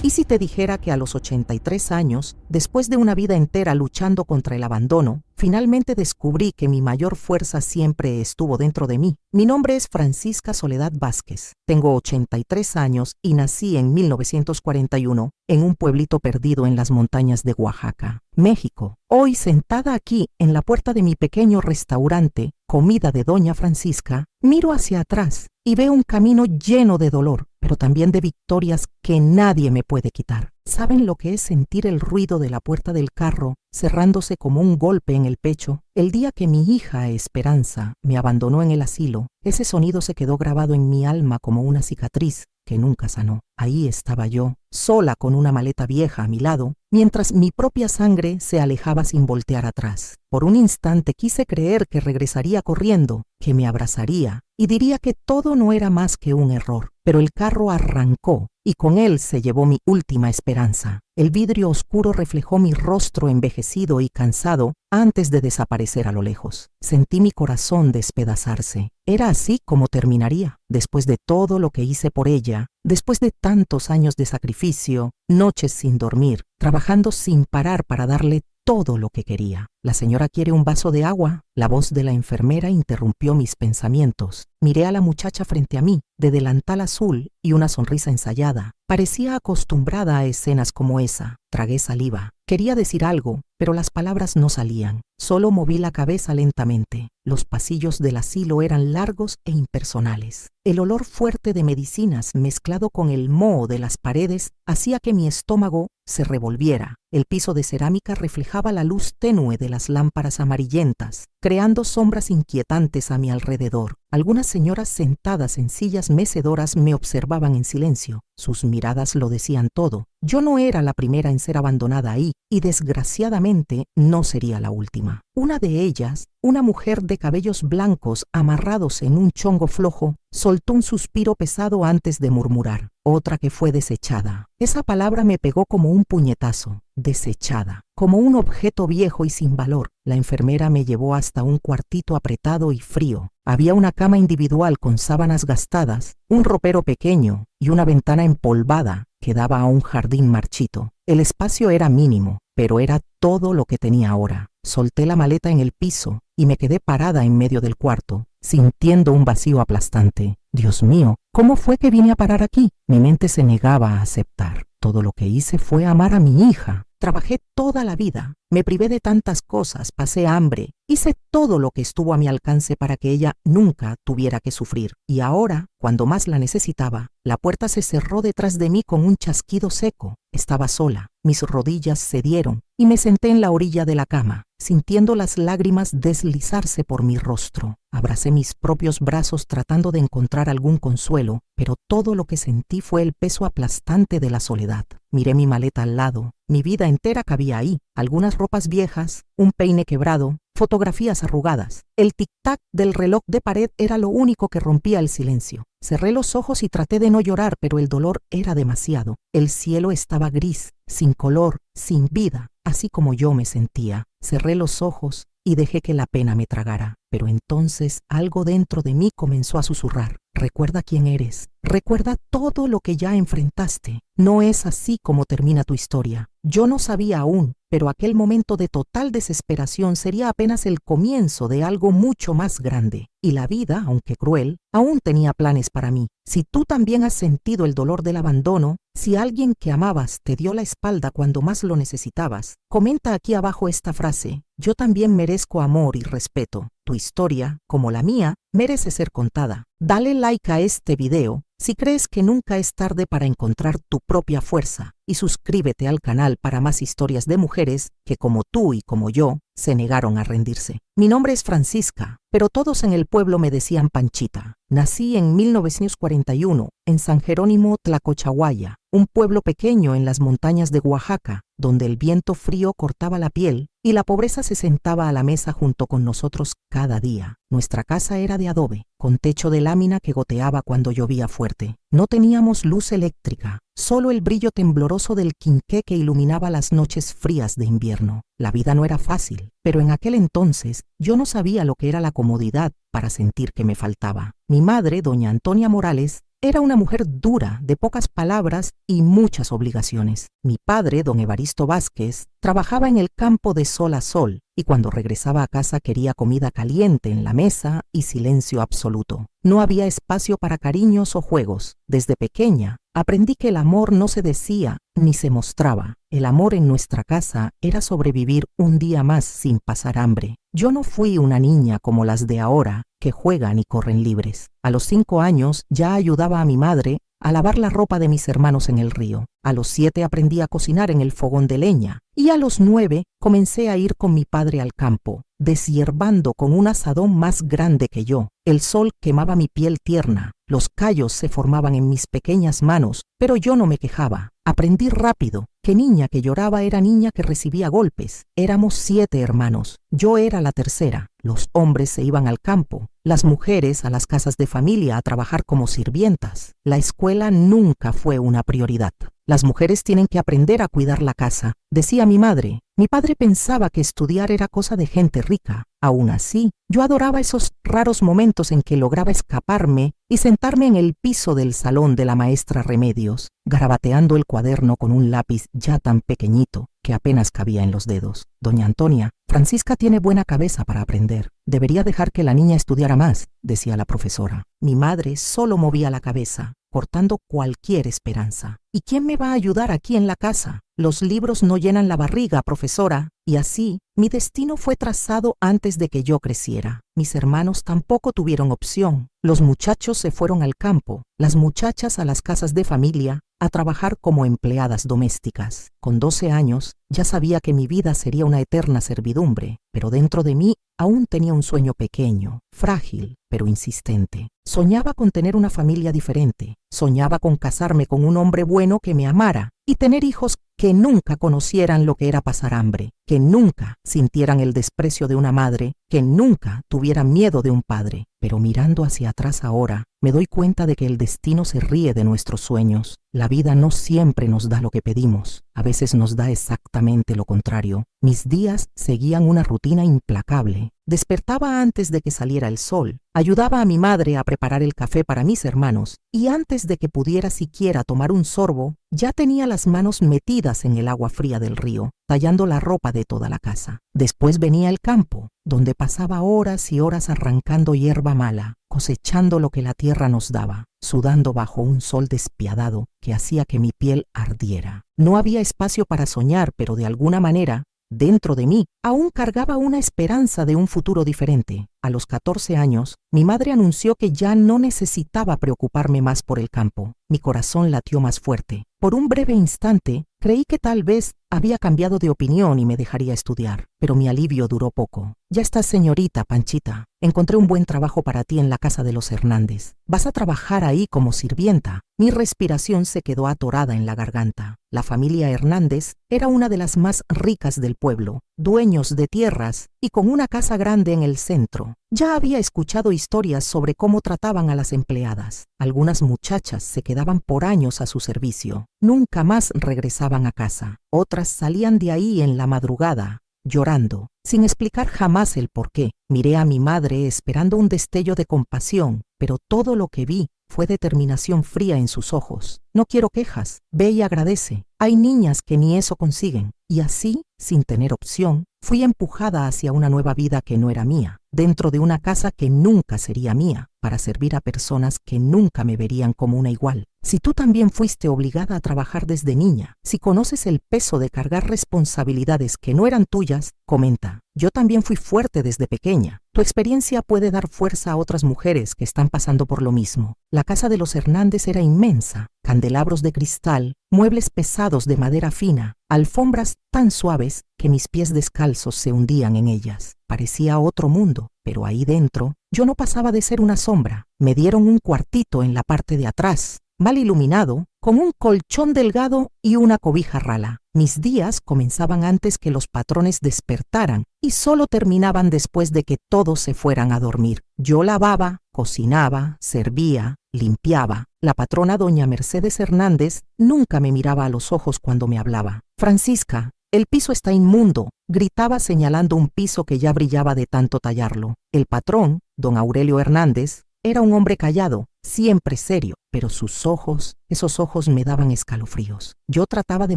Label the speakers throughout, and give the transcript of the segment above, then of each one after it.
Speaker 1: ¿Y si te dijera que a los 83 años, después de una vida entera luchando contra el abandono, finalmente descubrí que mi mayor fuerza siempre estuvo dentro de mí? Mi nombre es Francisca Soledad Vázquez. Tengo 83 años y nací en 1941 en un pueblito perdido en las montañas de Oaxaca, México. Hoy, sentada aquí en la puerta de mi pequeño restaurante, Comida de Doña Francisca, miro hacia atrás y veo un camino lleno de dolor, pero también de victorias que nadie me puede quitar. ¿Saben lo que es sentir el ruido de la puerta del carro cerrándose como un golpe en el pecho? El día que mi hija Esperanza me abandonó en el asilo, ese sonido se quedó grabado en mi alma como una cicatriz que nunca sanó. Ahí estaba yo, sola con una maleta vieja a mi lado, mientras mi propia sangre se alejaba sin voltear atrás. Por un instante quise creer que regresaría corriendo, que me abrazaría y diría que todo no era más que un error. Pero el carro arrancó y con él se llevó mi última esperanza. El vidrio oscuro reflejó mi rostro envejecido y cansado antes de desaparecer a lo lejos. Sentí mi corazón despedazarse. Era así como terminaría, después de todo lo que hice por ella, después de tantos años de sacrificio, noches sin dormir, trabajando sin parar para darle todo lo que quería. ¿La señora quiere un vaso de agua? La voz de la enfermera interrumpió mis pensamientos. Miré a la muchacha frente a mí, de delantal azul y una sonrisa ensayada. Parecía acostumbrada a escenas como esa. Tragué saliva. Quería decir algo, pero las palabras no salían. Solo moví la cabeza lentamente. Los pasillos del asilo eran largos e impersonales. El olor fuerte de medicinas mezclado con el moho de las paredes hacía que mi estómago se revolviera. El piso de cerámica reflejaba la luz tenue de las lámparas amarillentas, creando sombras inquietantes a mi alrededor. Algunas señoras sentadas en sillas mecedoras me observaban en silencio. Sus miradas lo decían todo. Yo no era la primera en ser abandonada ahí, y desgraciadamente no sería la última. Una de ellas, una mujer de cabellos blancos amarrados en un chongo flojo, soltó un suspiro pesado antes de murmurar. Otra que fue desechada. Esa palabra me pegó como un puñetazo. Desechada. Como un objeto viejo y sin valor. La enfermera me llevó hasta un cuartito apretado y frío. Había una cama individual con sábanas gastadas, un ropero pequeño y una ventana empolvada que daba a un jardín marchito. El espacio era mínimo, pero era todo lo que tenía ahora. Solté la maleta en el piso y me quedé parada en medio del cuarto, sintiendo un vacío aplastante. Dios mío, ¿cómo fue que vine a parar aquí? Mi mente se negaba a aceptar. Todo lo que hice fue amar a mi hija. Trabajé toda la vida, me privé de tantas cosas, pasé hambre, hice todo lo que estuvo a mi alcance para que ella nunca tuviera que sufrir. Y ahora, cuando más la necesitaba, la puerta se cerró detrás de mí con un chasquido seco. Estaba sola, mis rodillas cedieron y me senté en la orilla de la cama, sintiendo las lágrimas deslizarse por mi rostro. Abracé mis propios brazos tratando de encontrar algún consuelo, pero todo lo que sentí fue el peso aplastante de la soledad. Miré mi maleta al lado. Mi vida entera cabía ahí. Algunas ropas viejas, un peine quebrado, fotografías arrugadas. El tic-tac del reloj de pared era lo único que rompía el silencio. Cerré los ojos y traté de no llorar, pero el dolor era demasiado. El cielo estaba gris, sin color, sin vida, así como yo me sentía. Cerré los ojos y dejé que la pena me tragara. Pero entonces algo dentro de mí comenzó a susurrar. Recuerda quién eres. Recuerda todo lo que ya enfrentaste. No es así como termina tu historia. Yo no sabía aún, pero aquel momento de total desesperación sería apenas el comienzo de algo mucho más grande. Y la vida, aunque cruel, aún tenía planes para mí. Si tú también has sentido el dolor del abandono, si alguien que amabas te dio la espalda cuando más lo necesitabas, comenta aquí abajo esta frase: yo también merezco amor y respeto. Tu historia, como la mía, merece ser contada. Dale like a este video si crees que nunca es tarde para encontrar tu propia fuerza y suscríbete al canal para más historias de mujeres que, como tú y como yo, se negaron a rendirse. Mi nombre es Francisca, pero todos en el pueblo me decían Panchita. Nací en 1941 en San Jerónimo Tlacochahuaya, un pueblo pequeño en las montañas de Oaxaca, donde el viento frío cortaba la piel y la pobreza se sentaba a la mesa junto con nosotros cada día. Nuestra casa era de adobe, con techo de lámina que goteaba cuando llovía fuerte. No teníamos luz eléctrica, solo el brillo tembloroso del quinqué que iluminaba las noches frías de invierno. La vida no era fácil, pero en aquel entonces yo no sabía lo que era la comodidad para sentir que me faltaba. Mi madre, doña Antonia Morales, era una mujer dura, de pocas palabras y muchas obligaciones. Mi padre, don Evaristo Vázquez, trabajaba en el campo de sol a sol y cuando regresaba a casa quería comida caliente en la mesa y silencio absoluto. No había espacio para cariños o juegos. Desde pequeña aprendí que el amor no se decía ni se mostraba. El amor en nuestra casa era sobrevivir un día más sin pasar hambre. Yo no fui una niña como las de ahora, que juegan y corren libres. A los 5 años ya ayudaba a mi madre a lavar la ropa de mis hermanos en el río. A los 7 aprendí a cocinar en el fogón de leña y a los 9 comencé a ir con mi padre al campo, deshiervando con un azadón más grande que yo. El sol quemaba mi piel tierna, los callos se formaban en mis pequeñas manos, pero yo no me quejaba. Aprendí rápido que niña que lloraba era niña que recibía golpes. Éramos 7 hermanos, yo era la tercera. Los hombres se iban al campo, las mujeres a las casas de familia a trabajar como sirvientas. La escuela nunca fue una prioridad. Las mujeres tienen que aprender a cuidar la casa, decía mi madre. Mi padre pensaba que estudiar era cosa de gente rica. Aún así, yo adoraba esos raros momentos en que lograba escaparme y sentarme en el piso del salón de la maestra Remedios, garabateando el cuaderno con un lápiz ya tan pequeñito que apenas cabía en los dedos. Doña Antonia, Francisca tiene buena cabeza para aprender. Debería dejar que la niña estudiara más, decía la profesora. Mi madre solo movía la cabeza, cortando cualquier esperanza. ¿Y quién me va a ayudar aquí en la casa? Los libros no llenan la barriga, profesora. Y así, mi destino fue trazado antes de que yo creciera. Mis hermanos tampoco tuvieron opción. Los muchachos se fueron al campo, las muchachas a las casas de familia, a trabajar como empleadas domésticas. Con 12 años, ya sabía que mi vida sería una eterna servidumbre, pero dentro de mí aún tenía un sueño pequeño, frágil, pero insistente. Soñaba con tener una familia diferente. Soñaba con casarme con un hombre bueno que me amara y tener hijos que nunca conocieran lo que era pasar hambre, que nunca sintieran el desprecio de una madre, que nunca tuvieran miedo de un padre. Pero mirando hacia atrás ahora, me doy cuenta de que el destino se ríe de nuestros sueños. La vida no siempre nos da lo que pedimos, a veces nos da exactamente lo contrario. Mis días seguían una rutina implacable. Despertaba antes de que saliera el sol, ayudaba a mi madre a preparar el café para mis hermanos y antes de que pudiera siquiera tomar un sorbo, ya tenía las manos metidas en el agua fría del río, tallando la ropa de toda la casa. Después venía el campo, donde pasaba horas y horas arrancando hierba mala, cosechando lo que la tierra nos daba, sudando bajo un sol despiadado que hacía que mi piel ardiera. No había espacio para soñar, pero de alguna manera, dentro de mí, aún cargaba una esperanza de un futuro diferente. A los 14 años, mi madre anunció que ya no necesitaba preocuparme más por el campo. Mi corazón latió más fuerte. Por un breve instante, creí que tal vez había cambiado de opinión y me dejaría estudiar, pero mi alivio duró poco. Ya estás, señorita Panchita. Encontré un buen trabajo para ti en la casa de los Hernández. Vas a trabajar ahí como sirvienta. Mi respiración se quedó atorada en la garganta. La familia Hernández era una de las más ricas del pueblo, dueños de tierras y con una casa grande en el centro. Ya había escuchado historias sobre cómo trataban a las empleadas. Algunas muchachas se quedaban por años a su servicio. Nunca más regresaban a casa. Otras salían de ahí en la madrugada, llorando, sin explicar jamás el porqué. Miré a mi madre esperando un destello de compasión, pero todo lo que vi fue determinación fría en sus ojos. No quiero quejas, ve y agradece. Hay niñas que ni eso consiguen. Y así, sin tener opción, fui empujada hacia una nueva vida que no era mía, dentro de una casa que nunca sería mía, para servir a personas que nunca me verían como una igual. Si tú también fuiste obligada a trabajar desde niña, si conoces el peso de cargar responsabilidades que no eran tuyas, comenta. Yo también fui fuerte desde pequeña. Tu experiencia puede dar fuerza a otras mujeres que están pasando por lo mismo. La casa de los Hernández era inmensa, candelabros de cristal, muebles pesados de madera fina, alfombras tan suaves que mis pies descalzos se hundían en ellas. Parecía otro mundo, pero ahí dentro yo no pasaba de ser una sombra. Me dieron un cuartito en la parte de atrás, mal iluminado, con un colchón delgado y una cobija rala. Mis días comenzaban antes que los patrones despertaran y solo terminaban después de que todos se fueran a dormir. Yo lavaba, cocinaba, servía, limpiaba. La patrona doña Mercedes Hernández nunca me miraba a los ojos cuando me hablaba. Francisca, el piso está inmundo, gritaba señalando un piso que ya brillaba de tanto tallarlo. El patrón, don Aurelio Hernández, Era un hombre callado, siempre serio, pero sus ojos, esos ojos me daban escalofríos. Yo trataba de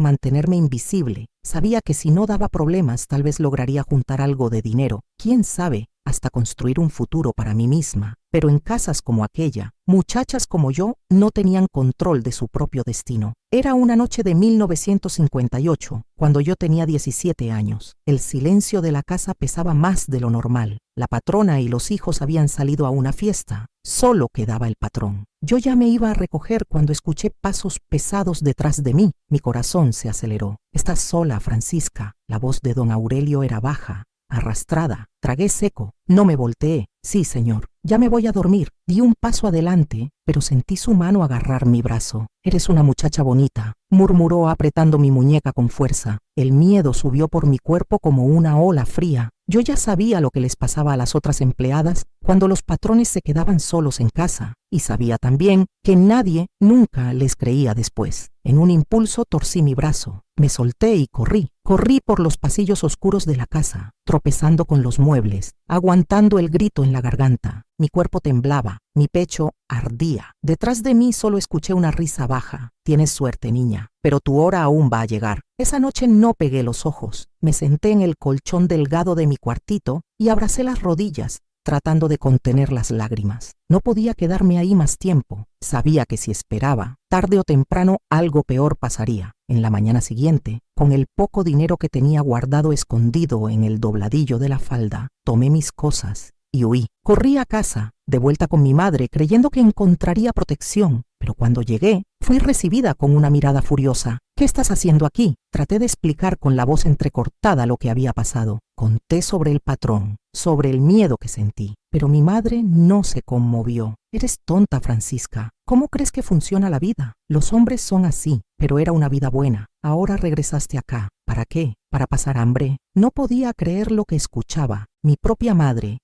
Speaker 1: mantenerme invisible. Sabía que si no daba problemas, tal vez lograría juntar algo de dinero. ¿Quién sabe? Hasta construir un futuro para mí misma. Pero en casas como aquella, muchachas como yo no tenían control de su propio destino. Era una noche de 1958, cuando yo tenía 17 años. El silencio de la casa pesaba más de lo normal. La patrona y los hijos habían salido a una fiesta. Solo quedaba el patrón. Yo ya me iba a recoger cuando escuché pasos pesados detrás de mí. Mi corazón se aceleró. «Estás sola, Francisca». La voz de don Aurelio era baja, arrastrada. Tragué seco. No me volteé. «Sí, señor. Ya me voy a dormir». Di un paso adelante, pero sentí su mano agarrar mi brazo. «Eres una muchacha bonita», murmuró apretando mi muñeca con fuerza. El miedo subió por mi cuerpo como una ola fría. Yo ya sabía lo que les pasaba a las otras empleadas cuando los patrones se quedaban solos en casa, y sabía también que nadie nunca les creía después. En un impulso torcí mi brazo, me solté y corrí. Corrí por los pasillos oscuros de la casa, tropezando con los muebles, aguantando el grito en la garganta. Mi cuerpo temblaba, mi pecho ardía. Detrás de mí solo escuché una risa baja. «Tienes suerte, niña, pero tu hora aún va a llegar». Esa noche no pegué los ojos. Me senté en el colchón delgado de mi cuartito y abracé las rodillas, tratando de contener las lágrimas. No podía quedarme ahí más tiempo. Sabía que si esperaba, tarde o temprano algo peor pasaría. En la mañana siguiente, con el poco dinero que tenía guardado escondido en el dobladillo de la falda, tomé mis cosas y huí. Corrí a casa, de vuelta con mi madre, creyendo que encontraría protección. Pero cuando llegué, fui recibida con una mirada furiosa. «¿Qué estás haciendo aquí?». Traté de explicar con la voz entrecortada lo que había pasado. Conté sobre el patrón, sobre el miedo que sentí. Pero mi madre no se conmovió. «Eres tonta, Francisca. ¿Cómo crees que funciona la vida? Los hombres son así, pero era una vida buena. Ahora regresaste acá. ¿Para qué? ¿Para pasar hambre?». No podía creer lo que escuchaba. Mi propia madre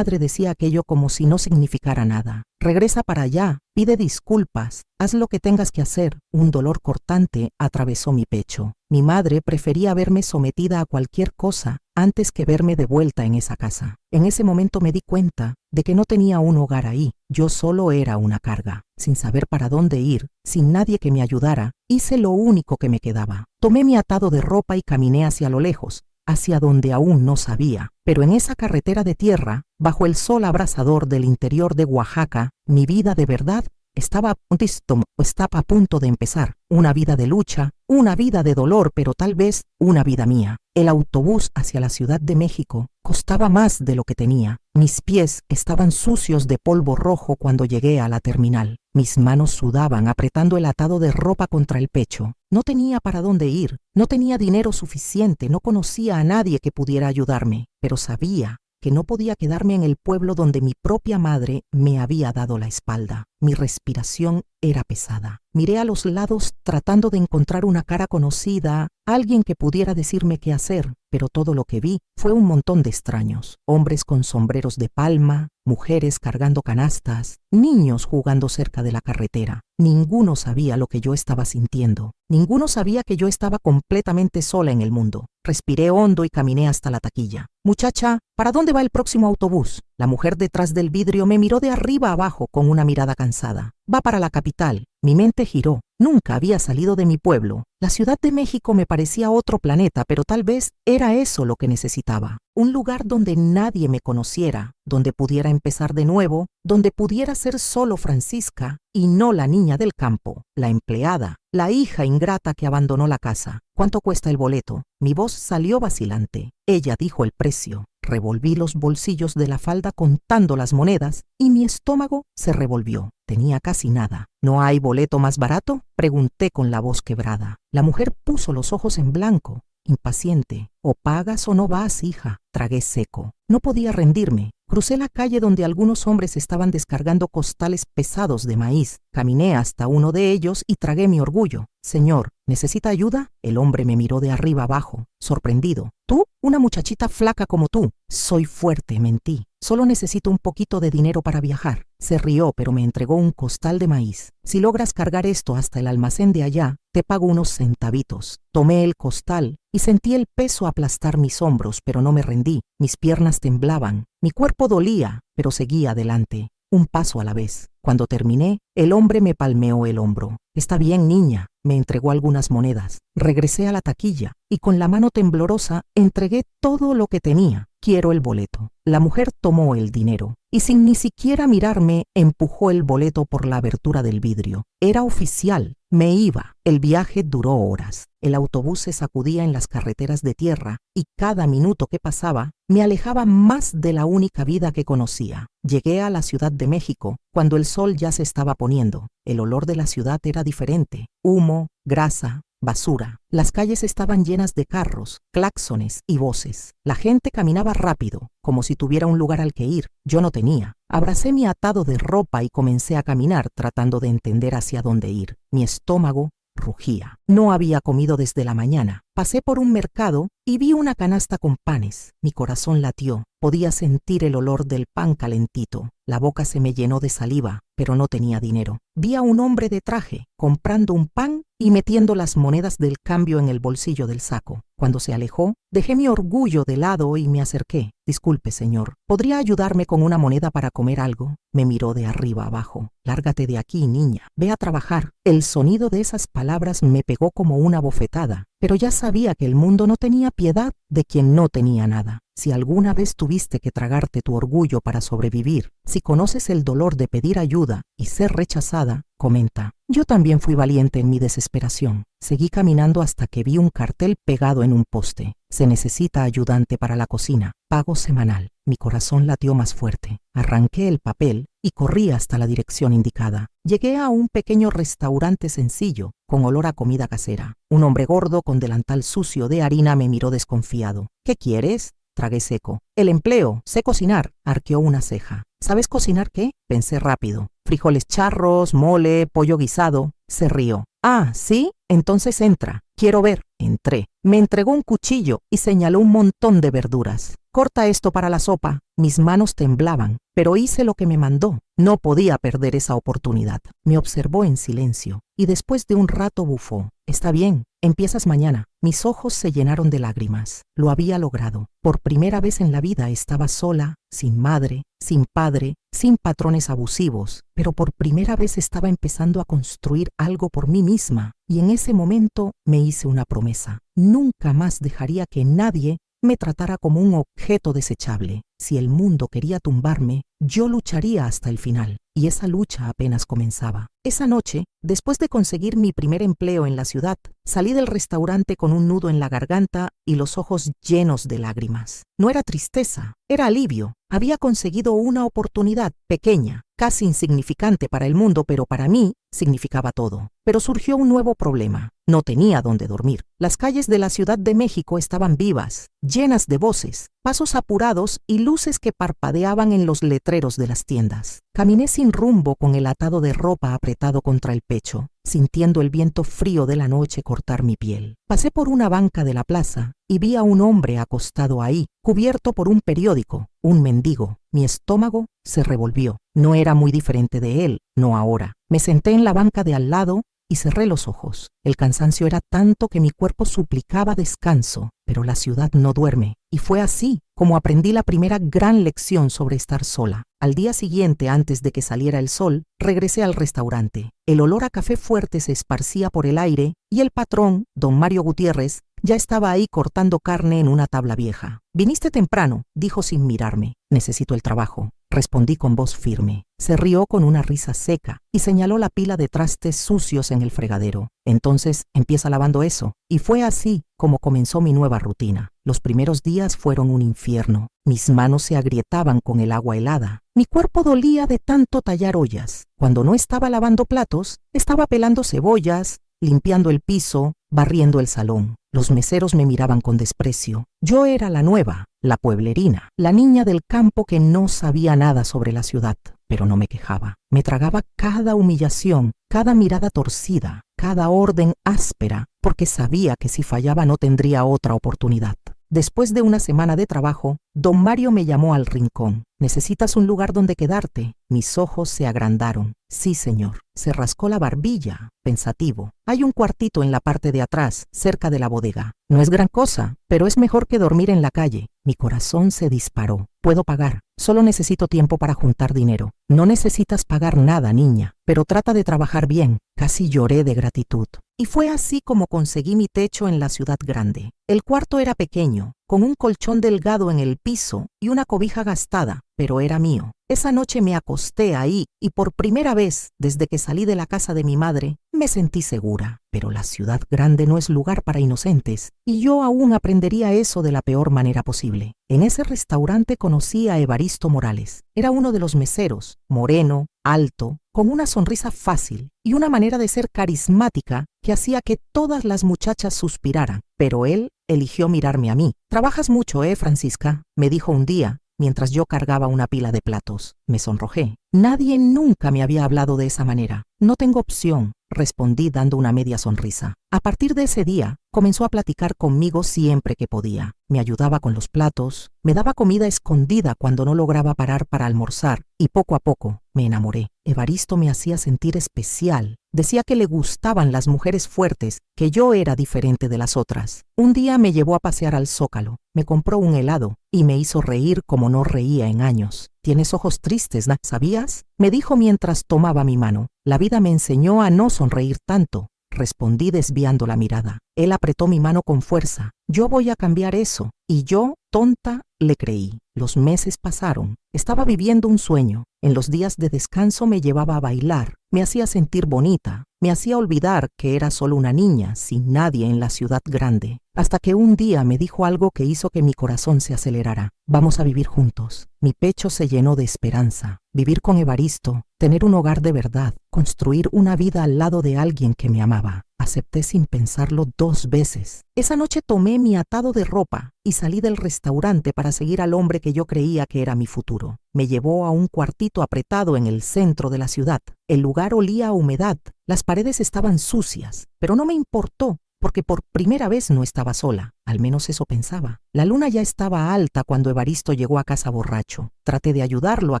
Speaker 1: decía aquello como si no significara nada. «Regresa para allá, pide disculpas, haz lo que tengas que hacer». Un dolor cortante atravesó mi pecho. Mi madre prefería verme sometida a cualquier cosa antes que verme de vuelta en esa casa. En ese momento me di cuenta de que no tenía un hogar ahí. Yo solo era una carga. Sin saber para dónde ir, sin nadie que me ayudara, hice lo único que me quedaba. Tomé mi atado de ropa y caminé hacia lo lejos, hacia donde aún no sabía. Pero en esa carretera de tierra, bajo el sol abrasador del interior de Oaxaca, mi vida de verdad estaba a punto de empezar. Una vida de lucha, una vida de dolor, pero tal vez una vida mía. El autobús hacia la Ciudad de México costaba más de lo que tenía. Mis pies estaban sucios de polvo rojo cuando llegué a la terminal. Mis manos sudaban apretando el atado de ropa contra el pecho. No tenía para dónde ir, no tenía dinero suficiente, no conocía a nadie que pudiera ayudarme, pero sabía que no podía quedarme en el pueblo donde mi propia madre me había dado la espalda. Mi respiración era pesada. Miré a los lados tratando de encontrar una cara conocida, alguien que pudiera decirme qué hacer, pero todo lo que vi fue un montón de extraños. Hombres con sombreros de palma, mujeres cargando canastas, niños jugando cerca de la carretera. Ninguno sabía lo que yo estaba sintiendo. Ninguno sabía que yo estaba completamente sola en el mundo. Respiré hondo y caminé hasta la taquilla. «Muchacha, ¿para dónde va el próximo autobús?». La mujer detrás del vidrio me miró de arriba abajo con una mirada cansada. «Va para la capital». Mi mente giró. Nunca había salido de mi pueblo. La Ciudad de México me parecía otro planeta, pero tal vez era eso lo que necesitaba. Un lugar donde nadie me conociera, donde pudiera empezar de nuevo, donde pudiera ser solo Francisca y no la niña del campo, la empleada, la hija ingrata que abandonó la casa. «¿Cuánto cuesta el boleto?». Mi voz salió vacilante. Ella dijo el precio. Revolví los bolsillos de la falda contando las monedas y mi estómago se revolvió. Tenía casi nada. «¿No hay boleto más barato?», pregunté con la voz quebrada. La mujer puso los ojos en blanco, impaciente. «O pagas o no vas, hija». Tragué seco. No podía rendirme. Crucé la calle donde algunos hombres estaban descargando costales pesados de maíz. Caminé hasta uno de ellos y tragué mi orgullo. «Señor, ¿necesita ayuda?». El hombre me miró de arriba abajo, sorprendido. «¿Tú? Una muchachita flaca como tú». «Soy fuerte», mentí. «Solo necesito un poquito de dinero para viajar». Se rió, pero me entregó un costal de maíz. «Si logras cargar esto hasta el almacén de allá, te pago unos centavitos». Tomé el costal y sentí el peso aplastar mis hombros, pero no me rendí. Mis piernas temblaban, mi cuerpo dolía, pero seguí adelante. un paso a la vez. Cuando terminé, el hombre me palmeó el hombro. «Está bien, niña». Me entregó algunas monedas. Regresé a la taquilla y con la mano temblorosa entregué todo lo que tenía. «Quiero el boleto». La mujer tomó el dinero y sin ni siquiera mirarme empujó el boleto por la abertura del vidrio. Era oficial. Me iba. El viaje duró horas. El autobús se sacudía en las carreteras de tierra y cada minuto que pasaba me alejaba más de la única vida que conocía. Llegué a la Ciudad de México cuando el sol ya se estaba poniendo. El olor de la ciudad era diferente. Humo, grasa, basura. Las calles estaban llenas de carros, claxones y voces. La gente caminaba rápido, como si tuviera un lugar al que ir. Yo no tenía. Abracé mi atado de ropa y comencé a caminar tratando de entender hacia dónde ir. Mi estómago rugía. No había comido desde la mañana. Pasé por un mercado y vi una canasta con panes. Mi corazón latió. Podía sentir el olor del pan calentito. La boca se me llenó de saliva, pero no tenía dinero. Vi a un hombre de traje comprando un pan y metiendo las monedas del cambio en el bolsillo del saco. Cuando se alejó, dejé mi orgullo de lado y me acerqué. «Disculpe, señor, ¿podría ayudarme con una moneda para comer algo?» Me miró de arriba abajo. «Lárgate de aquí, niña. Ve a trabajar». El sonido de esas palabras me pegó como una bofetada, pero ya sabía que el mundo no tenía piedad de quien no tenía nada. Si alguna vez tuviste que tragarte tu orgullo para sobrevivir, si conoces el dolor de pedir ayuda y ser rechazada, comenta. Yo también fui valiente en mi desesperación. Seguí caminando hasta que vi un cartel pegado en un poste. «Se necesita ayudante para la cocina. Pago semanal». Mi corazón latió más fuerte. Arranqué el papel y corrí hasta la dirección indicada. Llegué a un pequeño restaurante sencillo, con olor a comida casera. Un hombre gordo con delantal sucio de harina me miró desconfiado. «¿Qué quieres?». Tragué seco. «El empleo. Sé cocinar». Arqueó una ceja. «¿Sabes cocinar qué?». Pensé rápido. «Frijoles charros, mole, pollo guisado». Se rió. «Ah, ¿sí? Entonces entra. Quiero ver». Entré. Me entregó un cuchillo y señaló un montón de verduras. «Corta esto para la sopa». Mis manos temblaban, pero hice lo que me mandó. No podía perder esa oportunidad. Me observó en silencio y después de un rato bufó. «Está bien, empiezas mañana». Mis ojos se llenaron de lágrimas. Lo había logrado. Por primera vez en la vida estaba sola, sin madre, sin padre, sin patrones abusivos, pero por primera vez estaba empezando a construir algo por mí misma. Y en ese momento me hice una promesa. Nunca más dejaría que nadie me tratara como un objeto desechable. Si el mundo quería tumbarme, yo lucharía hasta el final. Y esa lucha apenas comenzaba. Esa noche, después de conseguir mi primer empleo en la ciudad, salí del restaurante con un nudo en la garganta y los ojos llenos de lágrimas. No era tristeza, era alivio. Había conseguido una oportunidad pequeña, casi insignificante para el mundo, pero para mí significaba todo. Pero surgió un nuevo problema. No tenía dónde dormir. Las calles de la Ciudad de México estaban vivas, llenas de voces, pasos apurados y luces que parpadeaban en los letreros de las tiendas. Caminé sin rumbo con el atado de ropa apretado contra el pecho, sintiendo el viento frío de la noche cortar mi piel. Pasé por una banca de la plaza y vi a un hombre acostado ahí, cubierto por un periódico, un mendigo. Mi estómago se revolvió. No era muy diferente de él, no ahora. Me senté en la banca de al lado y cerré los ojos. El cansancio era tanto que mi cuerpo suplicaba descanso, pero la ciudad no duerme. Y fue así como aprendí la primera gran lección sobre estar sola. Al día siguiente, antes de que saliera el sol, regresé al restaurante. El olor a café fuerte se esparcía por el aire y el patrón, don Mario Gutiérrez, ya estaba ahí cortando carne en una tabla vieja. «Viniste temprano», dijo sin mirarme. «Necesito el trabajo», respondí con voz firme. Se rió con una risa seca y señaló la pila de trastes sucios en el fregadero. «Entonces empieza lavando eso». Y fue así como comenzó mi nueva rutina. Los primeros días fueron un infierno. Mis manos se agrietaban con el agua helada. Mi cuerpo dolía de tanto tallar ollas. Cuando no estaba lavando platos, estaba pelando cebollas, limpiando el piso, barriendo el salón. Los meseros me miraban con desprecio. Yo era la nueva, la pueblerina, la niña del campo que no sabía nada sobre la ciudad, pero no me quejaba. Me tragaba cada humillación, cada mirada torcida, cada orden áspera, porque sabía que si fallaba no tendría otra oportunidad. Después de una semana de trabajo, don Mario me llamó al rincón. ¿Necesitas un lugar donde quedarte? Mis ojos se agrandaron. Sí, señor. Se rascó la barbilla, pensativo. Hay un cuartito en la parte de atrás, cerca de la bodega. No es gran cosa, pero es mejor que dormir en la calle. Mi corazón se disparó. Puedo pagar. Solo necesito tiempo para juntar dinero. No necesitas pagar nada, niña, pero trata de trabajar bien. Casi lloré de gratitud. Y fue así como conseguí mi techo en la ciudad grande. El cuarto era pequeño, con un colchón delgado en el piso y una cobija gastada, pero era mío. Esa noche me acosté ahí y por primera vez, desde que salí de la casa de mi madre, me sentí segura. Pero la ciudad grande no es lugar para inocentes, y yo aún aprendería eso de la peor manera posible. En ese restaurante conocí a Evaristo Morales. Era uno de los meseros, moreno, alto, con una sonrisa fácil y una manera de ser carismática que hacía que todas las muchachas suspiraran. Pero él eligió mirarme a mí. «Trabajas mucho, Francisca», me dijo un día, mientras yo cargaba una pila de platos. Me sonrojé. Nadie nunca me había hablado de esa manera. «No tengo opción», respondí dando una media sonrisa. A partir de ese día, comenzó a platicar conmigo siempre que podía. Me ayudaba con los platos, me daba comida escondida cuando no lograba parar para almorzar, y poco a poco me enamoré. Evaristo me hacía sentir especial. Decía que le gustaban las mujeres fuertes, que yo era diferente de las otras. Un día me llevó a pasear al Zócalo, me compró un helado y me hizo reír como no reía en años. «Tienes ojos tristes, ¿no? ¿Sabías?», me dijo mientras tomaba mi mano. «La vida me enseñó a no sonreír tanto», respondí desviando la mirada. Él apretó mi mano con fuerza. «Yo voy a cambiar eso». Y yo, tonta, le creí. Los meses pasaron. Estaba viviendo un sueño. En los días de descanso me llevaba a bailar. Me hacía sentir bonita. Me hacía olvidar que era solo una niña, sin nadie en la ciudad grande. Hasta que un día me dijo algo que hizo que mi corazón se acelerara. «Vamos a vivir juntos». Mi pecho se llenó de esperanza. Vivir con Evaristo, tener un hogar de verdad, construir una vida al lado de alguien que me amaba. Acepté sin pensarlo 2 veces. Esa noche tomé mi atado de ropa y salí del restaurante para seguir al hombre que yo creía que era mi futuro. Me llevó a un cuartito apretado en el centro de la ciudad. El lugar olía a humedad. Las paredes estaban sucias, pero no me importó, porque por primera vez no estaba sola. Al menos eso pensaba. La luna ya estaba alta cuando Evaristo llegó a casa borracho. Traté de ayudarlo a